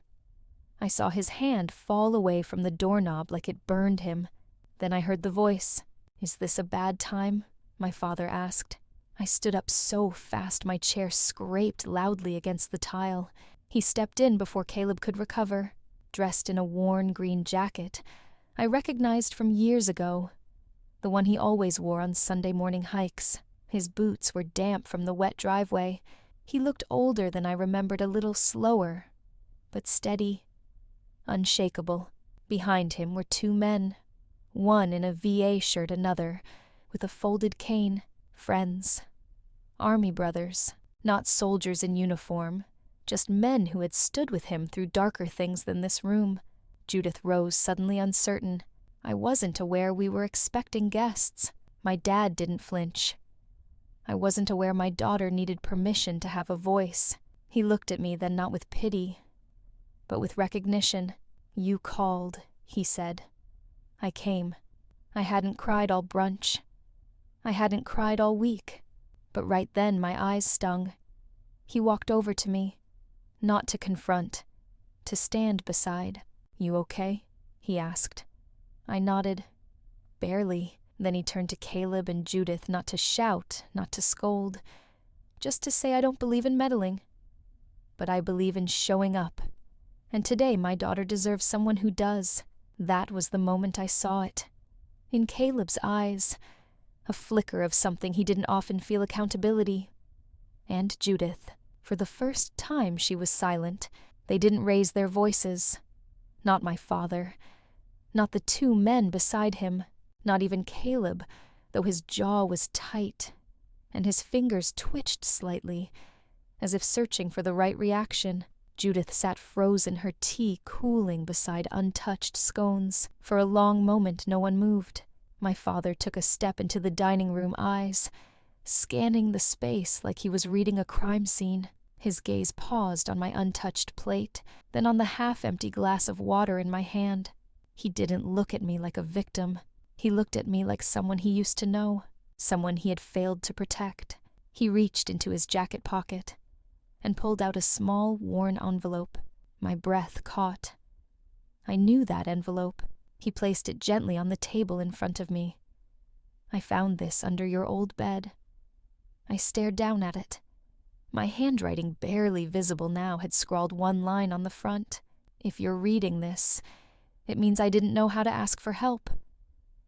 I saw his hand fall away from the doorknob like it burned him. Then I heard the voice. "Is this a bad time?" my father asked. I stood up so fast my chair scraped loudly against the tile. He stepped in before Caleb could recover, dressed in a worn green jacket I recognized from years ago, the one he always wore on Sunday morning hikes. His boots were damp from the wet driveway. He looked older than I remembered, a little slower, but steady, unshakable. Behind him were 2 men, one in a VA shirt, another with a folded cane. Friends. Army brothers, not soldiers in uniform, just men who had stood with him through darker things than this room. Judith rose, suddenly uncertain. I wasn't aware we were expecting guests. My dad didn't flinch. I wasn't aware my daughter needed permission to have a voice. He looked at me, then not with pity, but with recognition. "You called," he said. I came. I hadn't cried all brunch. I hadn't cried all week, but right then my eyes stung. He walked over to me, not to confront, to stand beside. "You okay?" he asked. I nodded. Barely. Then he turned to Caleb and Judith, not to shout, not to scold, just to say I don't believe in meddling, but I believe in showing up. And today my daughter deserves someone who does. That was the moment I saw it. In Caleb's eyes, a flicker of something he didn't often feel, accountability. And Judith. For the first time she was silent. They didn't raise their voices. Not my father. Not the 2 men beside him. Not even Caleb, though his jaw was tight, and his fingers twitched slightly, as if searching for the right reaction. Judith sat frozen, her tea cooling beside untouched scones. For a long moment no one moved. My father took a step into the dining room, eyes scanning the space like he was reading a crime scene. His gaze paused on my untouched plate, then on the half-empty glass of water in my hand. He didn't look at me like a victim. He looked at me like someone he used to know, someone he had failed to protect. He reached into his jacket pocket and pulled out a small, worn envelope. My breath caught. I knew that envelope. He placed it gently on the table in front of me. "I found this under your old bed." I stared down at it. My handwriting, barely visible now, had scrawled one line on the front. "If you're reading this, it means I didn't know how to ask for help."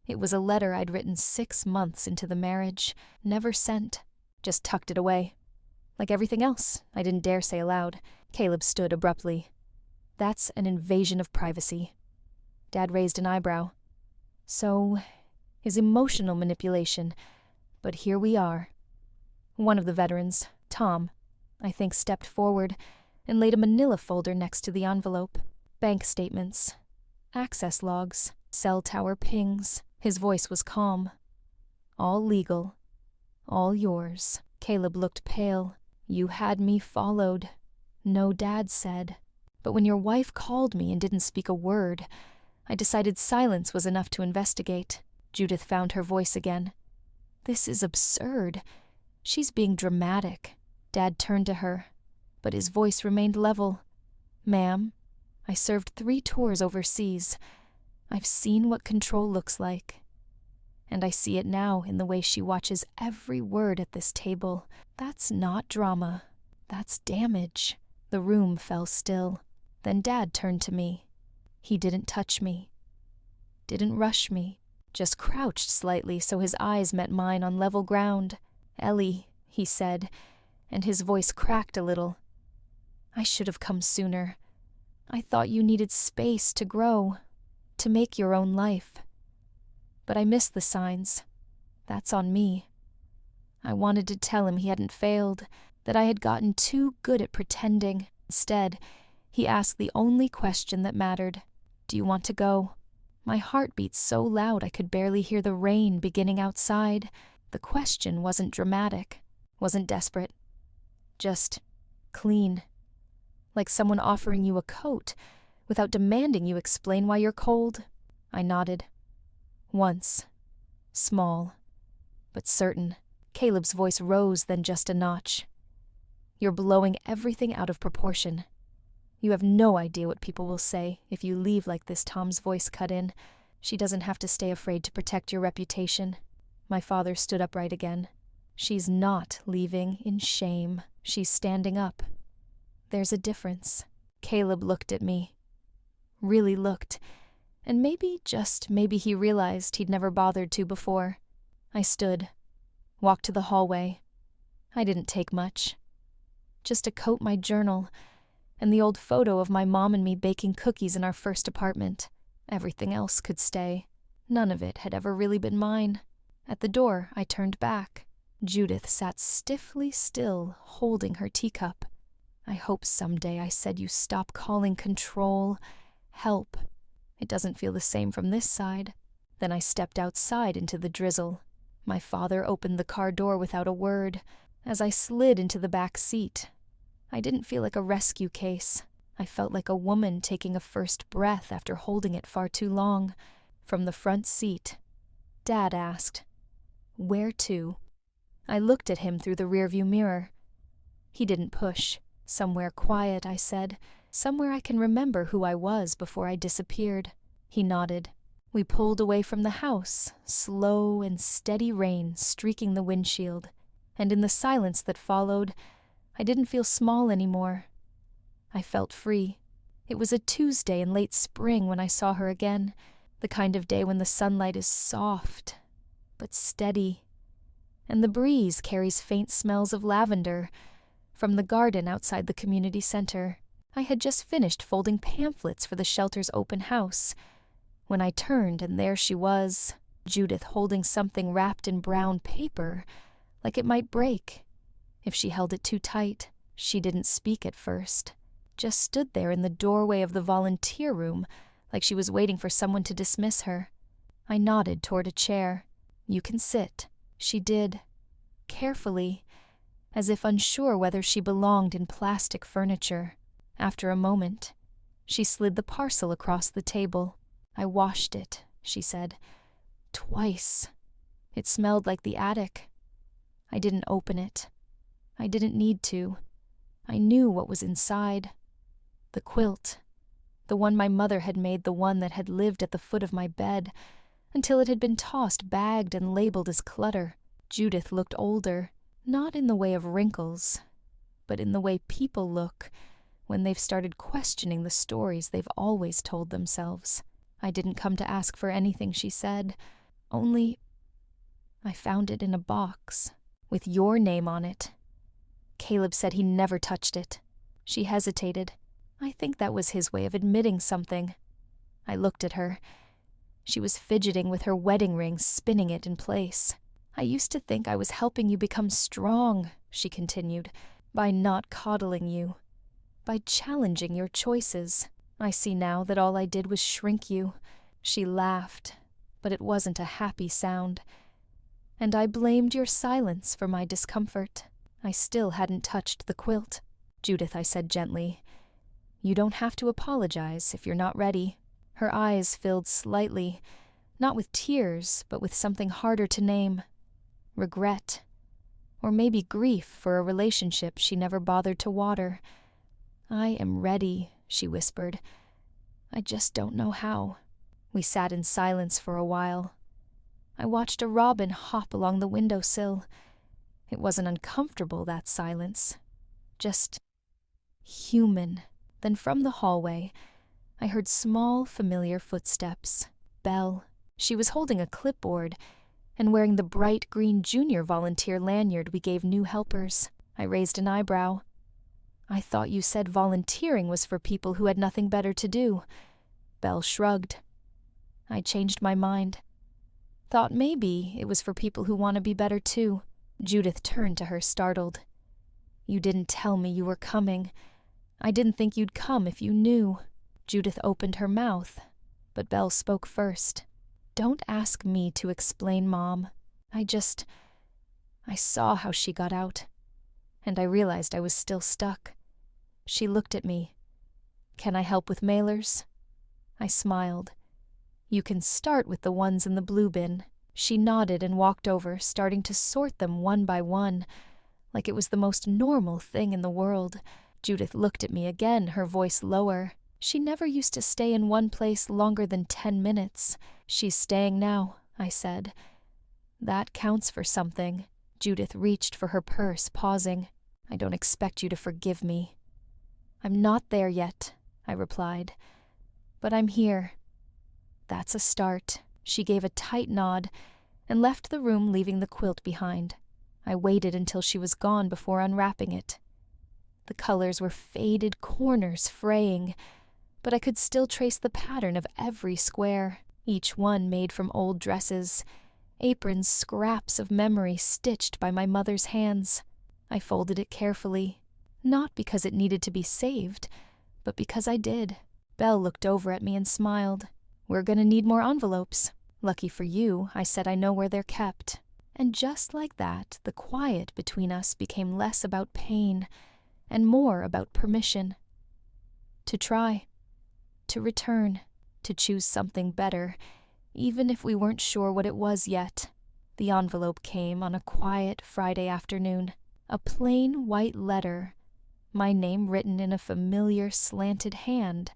It was a letter I'd written 6 months into the marriage, never sent, just tucked it away. Like everything else, I didn't dare say aloud. Caleb stood abruptly. "That's an invasion of privacy." Dad raised an eyebrow. "So, is emotional manipulation, but here we are." One of the veterans, Tom, I think, stepped forward and laid a manila folder next to the envelope. Bank statements, access logs, cell tower pings. His voice was calm. "All legal. All yours." Caleb looked pale. "You had me followed." "No," Dad said. "But when your wife called me and didn't speak a word, I decided silence was enough to investigate." Judith found her voice again. "This is absurd. She's being dramatic." Dad turned to her, but his voice remained level. "Ma'am, I served 3 tours overseas. I've seen what control looks like. And I see it now in the way she watches every word at this table. That's not drama. That's damage." The room fell still. Then Dad turned to me. He didn't touch me. Didn't rush me. Just crouched slightly so his eyes met mine on level ground. "Ellie," he said, and his voice cracked a little. "I should have come sooner. I thought you needed space to grow, to make your own life. But I missed the signs. That's on me. I wanted to tell him he hadn't failed, that I had gotten too good at pretending. Instead, he asked the only question that mattered. Do you want to go? My heart beat so loud I could barely hear the rain beginning outside. The question wasn't dramatic, wasn't desperate. Just clean. Like someone offering you a coat without demanding you explain why you're cold. I nodded. Once. Small, but certain. Caleb's voice rose then just a notch. You're blowing everything out of proportion. You have no idea what people will say if you leave like this. Tom's voice cut in. She doesn't have to stay afraid to protect your reputation. My father stood upright again. She's not leaving in shame. She's standing up. There's a difference. Caleb looked at me. Really looked. And maybe, just maybe, he realized he'd never bothered to before. I stood. Walked to the hallway. I didn't take much. Just a coat, my journal, and the old photo of my mom and me baking cookies in our first apartment. Everything else could stay. None of it had ever really been mine. At the door, I turned back. Judith sat stiffly still, holding her teacup. I hope someday, I said, you stop calling control help. It doesn't feel the same from this side. Then I stepped outside into the drizzle. My father opened the car door without a word. As I slid into the back seat, I didn't feel like a rescue case. I felt like a woman taking a first breath after holding it far too long. From the front seat, Dad asked, "Where to?" I looked at him through the rearview mirror. He didn't push. Somewhere quiet, I said. Somewhere I can remember who I was before I disappeared. He nodded. We pulled away from the house, slow and steady rain streaking the windshield. And in the silence that followed, I didn't feel small anymore. I felt free. It was a Tuesday in late spring when I saw her again, the kind of day when the sunlight is soft, but steady, and the breeze carries faint smells of lavender from the garden outside the community center. I had just finished folding pamphlets for the shelter's open house when I turned, and there she was, Judith, holding something wrapped in brown paper, like it might break if she held it too tight. She didn't speak at first, just stood there in the doorway of the volunteer room like she was waiting for someone to dismiss her. I nodded toward a chair. You can sit. She did, carefully, as if unsure whether she belonged in plastic furniture. After a moment, she slid the parcel across the table. I washed it, she said. Twice. It smelled like the attic. I didn't open it. I didn't need to. I knew what was inside. The quilt. The one my mother had made, the one that had lived at the foot of my bed, until it had been tossed, bagged, and labeled as clutter. Judith looked older, not in the way of wrinkles, but in the way people look when they've started questioning the stories they've always told themselves. I didn't come to ask for anything, she said. Only, I found it in a box, with your name on it. Caleb said he never touched it. She hesitated. I think that was his way of admitting something. I looked at her. She was fidgeting with her wedding ring, spinning it in place. I used to think I was helping you become strong, she continued, by not coddling you, by challenging your choices. I see now that all I did was shrink you. She laughed, but it wasn't a happy sound. And I blamed your silence for my discomfort. I still hadn't touched the quilt. Judith, I said gently, you don't have to apologize if you're not ready. Her eyes filled slightly, not with tears, but with something harder to name. Regret. Or maybe grief for a relationship she never bothered to water. I am ready, she whispered. I just don't know how. We sat in silence for a while. I watched a robin hop along the windowsill. It wasn't uncomfortable, that silence. Just human. Then from the hallway, I heard small, familiar footsteps. Belle. She was holding a clipboard and wearing the bright green junior volunteer lanyard we gave new helpers. I raised an eyebrow. I thought you said volunteering was for people who had nothing better to do. Belle shrugged. I changed my mind. Thought maybe it was for people who want to be better too. Judith turned to her, startled. You didn't tell me you were coming. I didn't think you'd come if you knew. Judith opened her mouth, but Belle spoke first. Don't ask me to explain, Mom. I saw how she got out, and I realized I was still stuck. She looked at me. Can I help with mailers? I smiled. You can start with the ones in the blue bin. She nodded and walked over, starting to sort them one by one, like it was the most normal thing in the world. Judith looked at me again, her voice lower. She never used to stay in one place longer than 10 minutes. She's staying now, I said. That counts for something. Judith reached for her purse, pausing. I don't expect you to forgive me. I'm not there yet, I replied. But I'm here. That's a start. She gave a tight nod and left the room, leaving the quilt behind. I waited until she was gone before unwrapping it. The colors were faded, corners fraying, but I could still trace the pattern of every square, each one made from old dresses, aprons, scraps of memory stitched by my mother's hands. I folded it carefully, not because it needed to be saved, but because I did. Belle looked over at me and smiled. We're gonna need more envelopes. Lucky for you, I said I know where they're kept. And just like that, the quiet between us became less about pain and more about permission. To try, to return, to choose something better, even if we weren't sure what it was yet. The envelope came on a quiet Friday afternoon. A plain white letter, my name written in a familiar slanted hand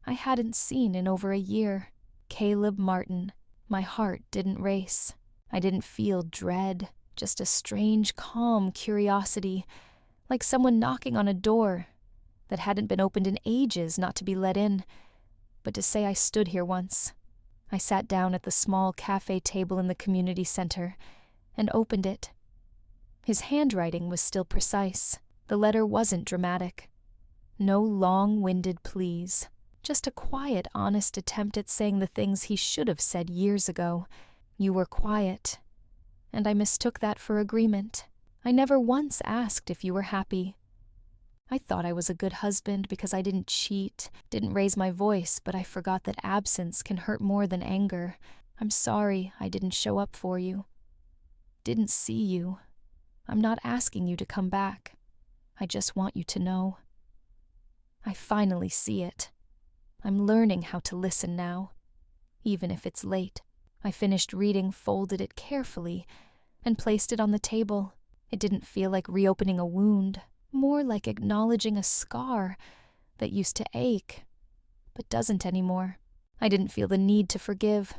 I hadn't seen in over a year. Caleb Martin. My heart didn't race. I didn't feel dread, just a strange, calm curiosity, like someone knocking on a door that hadn't been opened in ages, not to be let in, but to say I stood here once. I sat down at the small cafe table in the community center and opened it. His handwriting was still precise. The letter wasn't dramatic. No long-winded pleas. Just a quiet, honest attempt at saying the things he should have said years ago. You were quiet, and I mistook that for agreement. I never once asked if you were happy. I thought I was a good husband because I didn't cheat, didn't raise my voice, but I forgot that absence can hurt more than anger. I'm sorry I didn't show up for you. Didn't see you. I'm not asking you to come back. I just want you to know. I finally see it. I'm learning how to listen now, even if it's late. I finished reading, folded it carefully, and placed it on the table. It didn't feel like reopening a wound, more like acknowledging a scar that used to ache, but doesn't anymore. I didn't feel the need to forgive.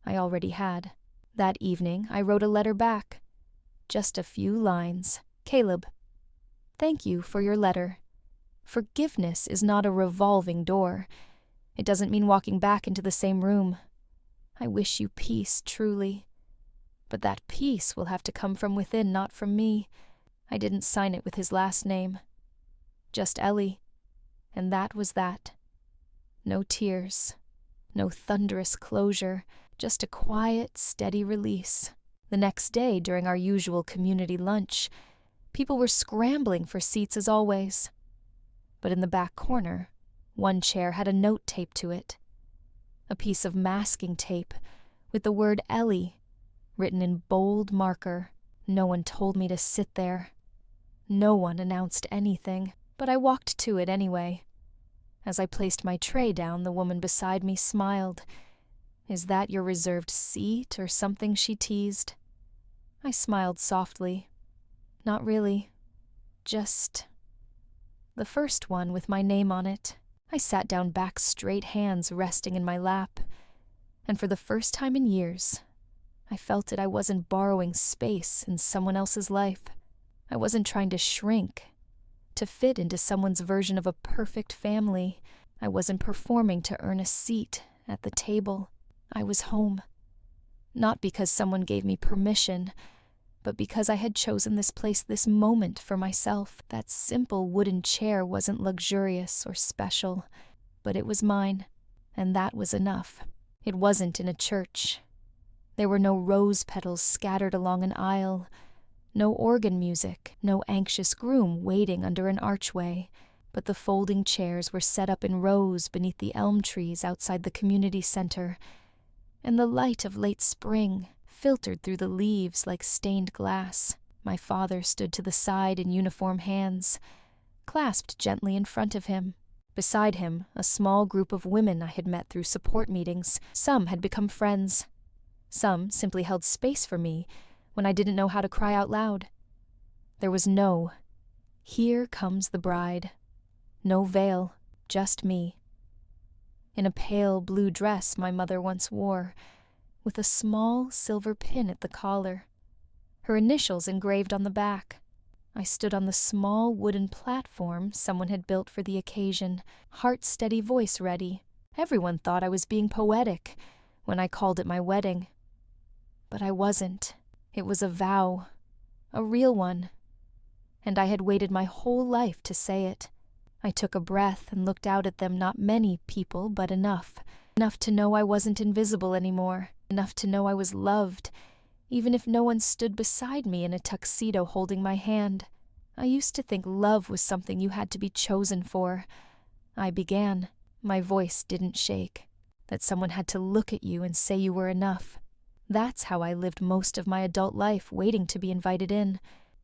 I already had. That evening, I wrote a letter back. Just a few lines. Caleb, thank you for your letter. Forgiveness is not a revolving door. It doesn't mean walking back into the same room. I wish you peace, truly. But that peace will have to come from within, not from me. I didn't sign it with his last name. Just Ellie. And that was that. No tears. No thunderous closure. Just a quiet, steady release. The next day, during our usual community lunch, people were scrambling for seats as always. But in the back corner, one chair had a note taped to it. A piece of masking tape with the word Ellie written in bold marker. No one told me to sit there. No one announced anything, but I walked to it anyway. As I placed my tray down, the woman beside me smiled. Is that your reserved seat or something, she teased. I smiled softly. Not really. Just the first one with my name on it. I sat down back straight, hands resting in my lap. And for the first time in years, I felt that I wasn't borrowing space in someone else's life. I wasn't trying to shrink, to fit into someone's version of a perfect family. I wasn't performing to earn a seat at the table. I was home. Not because someone gave me permission, but because I had chosen this place, this moment for myself. That simple wooden chair wasn't luxurious or special, but it was mine, and that was enough. It wasn't in a church. There were no rose petals scattered along an aisle, no organ music, no anxious groom waiting under an archway, but the folding chairs were set up in rows beneath the elm trees outside the community center, and the light of late spring filtered through the leaves like stained glass. My father stood to the side in uniform hands, clasped gently in front of him. Beside him, a small group of women I had met through support meetings. Some had become friends. Some simply held space for me when I didn't know how to cry out loud. There was no, "Here comes the bride." No veil, just me. In a pale blue dress my mother once wore, with a small silver pin at the collar, her initials engraved on the back. I stood on the small wooden platform someone had built for the occasion, heart-steady voice ready. Everyone thought I was being poetic when I called it my wedding. But I wasn't. It was a vow, a real one, and I had waited my whole life to say it. I took a breath and looked out at them, not many people, but enough. Enough to know I wasn't invisible anymore. Enough to know I was loved, even if no one stood beside me in a tuxedo holding my hand. I used to think love was something you had to be chosen for. I began. My voice didn't shake. That someone had to look at you and say you were enough. That's how I lived most of my adult life, waiting to be invited in,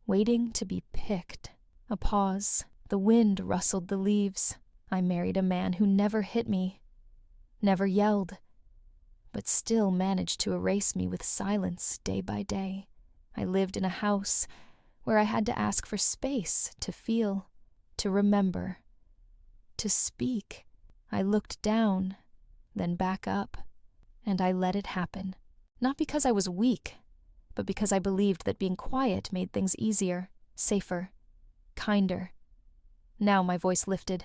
waiting to be picked. A pause. The wind rustled the leaves. I married a man who never hit me, never yelled, but still managed to erase me with silence day by day. I lived in a house where I had to ask for space to feel, to remember, to speak. I looked down, then back up, and I let it happen. Not because I was weak, but because I believed that being quiet made things easier, safer, kinder. Now my voice lifted.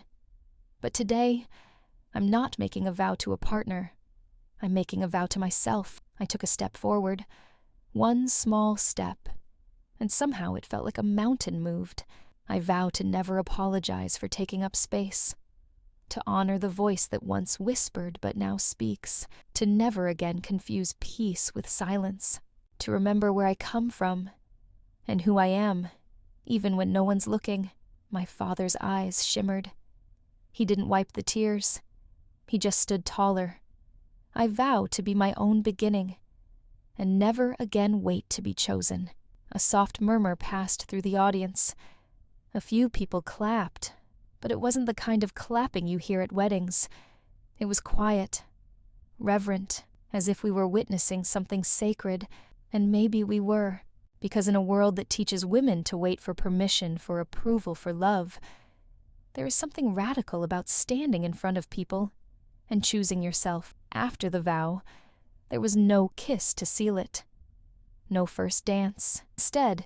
But today, I'm not making a vow to a partner. I'm making a vow to myself. I took a step forward, one small step, and somehow it felt like a mountain moved. I vow to never apologize for taking up space, to honor the voice that once whispered but now speaks, to never again confuse peace with silence, to remember where I come from and who I am, even when no one's looking. My father's eyes shimmered. He didn't wipe the tears. He just stood taller. I vow to be my own beginning, and never again wait to be chosen. A soft murmur passed through the audience. A few people clapped, but it wasn't the kind of clapping you hear at weddings. It was quiet, reverent, as if we were witnessing something sacred, and maybe we were. Because in a world that teaches women to wait for permission, for approval, for love, there is something radical about standing in front of people and choosing yourself. After the vow, there was no kiss to seal it, no first dance. Instead,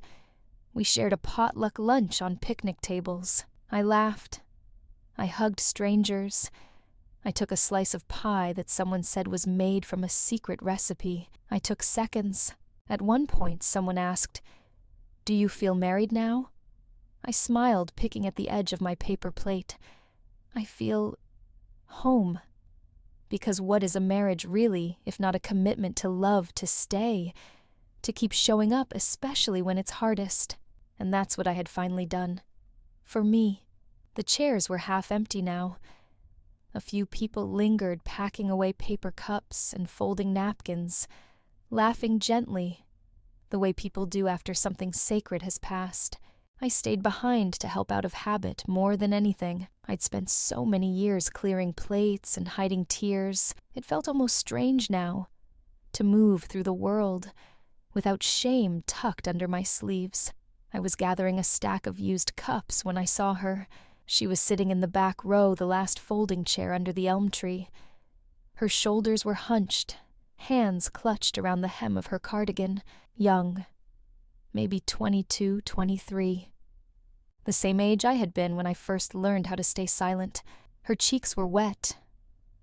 we shared a potluck lunch on picnic tables. I laughed. I hugged strangers. I took a slice of pie that someone said was made from a secret recipe. I took seconds. At one point, someone asked, "Do you feel married now?" I smiled, picking at the edge of my paper plate. I feel home. Because what is a marriage really, if not a commitment to love, to stay, to keep showing up, especially when it's hardest? And that's what I had finally done. For me, the chairs were half empty now. A few people lingered, packing away paper cups and folding napkins, laughing gently, the way people do after something sacred has passed. I stayed behind to help out of habit more than anything. I'd spent so many years clearing plates and hiding tears. It felt almost strange now to move through the world without shame tucked under my sleeves. I was gathering a stack of used cups when I saw her. She was sitting in the back row, the last folding chair under the elm tree. Her shoulders were hunched, hands clutched around the hem of her cardigan. Young, maybe 22, 23. The same age I had been when I first learned how to stay silent. Her cheeks were wet,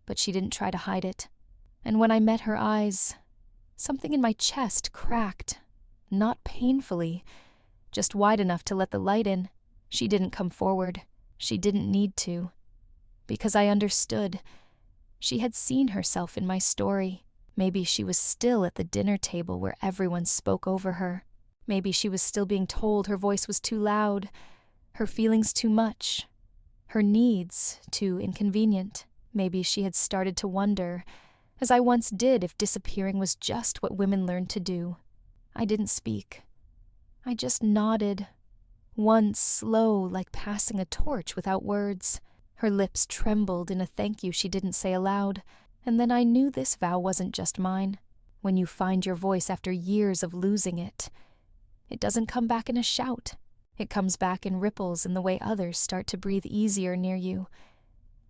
but she didn't try to hide it. And when I met her eyes, something in my chest cracked, not painfully, just wide enough to let the light in. She didn't come forward. She didn't need to. Because I understood. She had seen herself in my story. Maybe she was still at the dinner table where everyone spoke over her. Maybe she was still being told her voice was too loud, her feelings too much, her needs too inconvenient. Maybe she had started to wonder, as I once did, if disappearing was just what women learned to do. I didn't speak. I just nodded, once slow like passing a torch without words. Her lips trembled in a thank you she didn't say aloud, and then I knew this vow wasn't just mine. When you find your voice after years of losing it, it doesn't come back in a shout. It comes back in ripples in the way others start to breathe easier near you,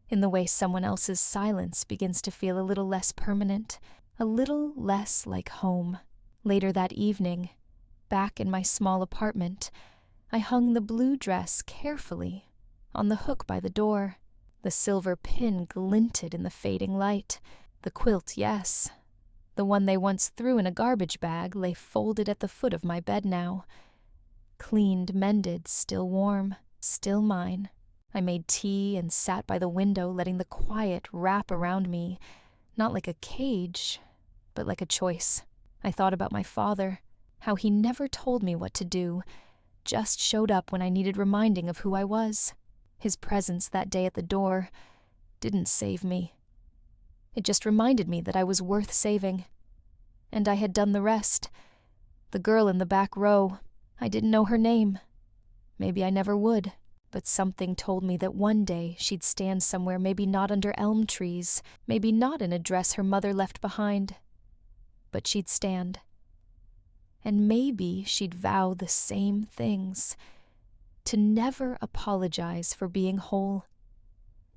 in the way someone else's silence begins to feel a little less permanent, a little less like home. Later that evening, back in my small apartment, I hung the blue dress carefully on the hook by the door. The silver pin glinted in the fading light. The quilt, yes. The one they once threw in a garbage bag lay folded at the foot of my bed now. Cleaned, mended, still warm, still mine. I made tea and sat by the window, letting the quiet wrap around me, not like a cage, but like a choice. I thought about my father, how he never told me what to do, just showed up when I needed reminding of who I was. His presence that day at the door didn't save me. It just reminded me that I was worth saving. And I had done the rest. The girl in the back row, I didn't know her name. Maybe I never would, but something told me that one day she'd stand somewhere, maybe not under elm trees, maybe not in a dress her mother left behind, but she'd stand. And maybe she'd vow the same things. To never apologize for being whole.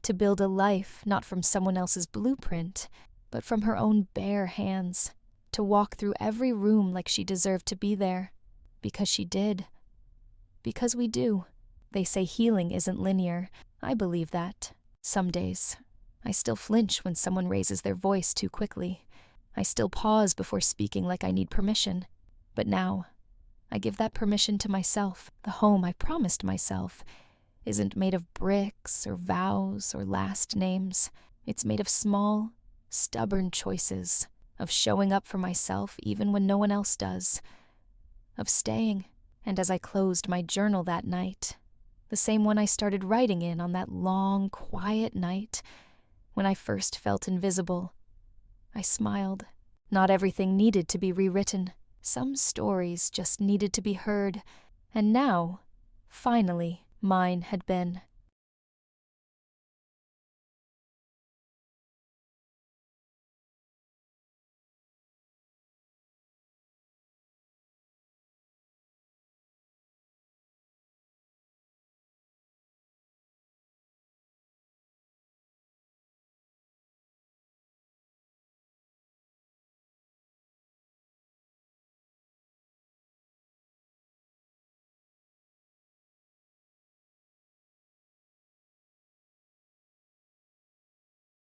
To build a life not from someone else's blueprint, but from her own bare hands. To walk through every room like she deserved to be there. Because she did. Because we do. They say healing isn't linear. I believe that. Some days. I still flinch when someone raises their voice too quickly. I still pause before speaking like I need permission. But now, I give that permission to myself. The home I promised myself isn't made of bricks or vows or last names. It's made of small, stubborn choices, of showing up for myself even when no one else does, of staying. And as I closed my journal that night, the same one I started writing in on that long, quiet night when I first felt invisible, I smiled. Not everything needed to be rewritten. Some stories just needed to be heard, and now, finally, mine had been.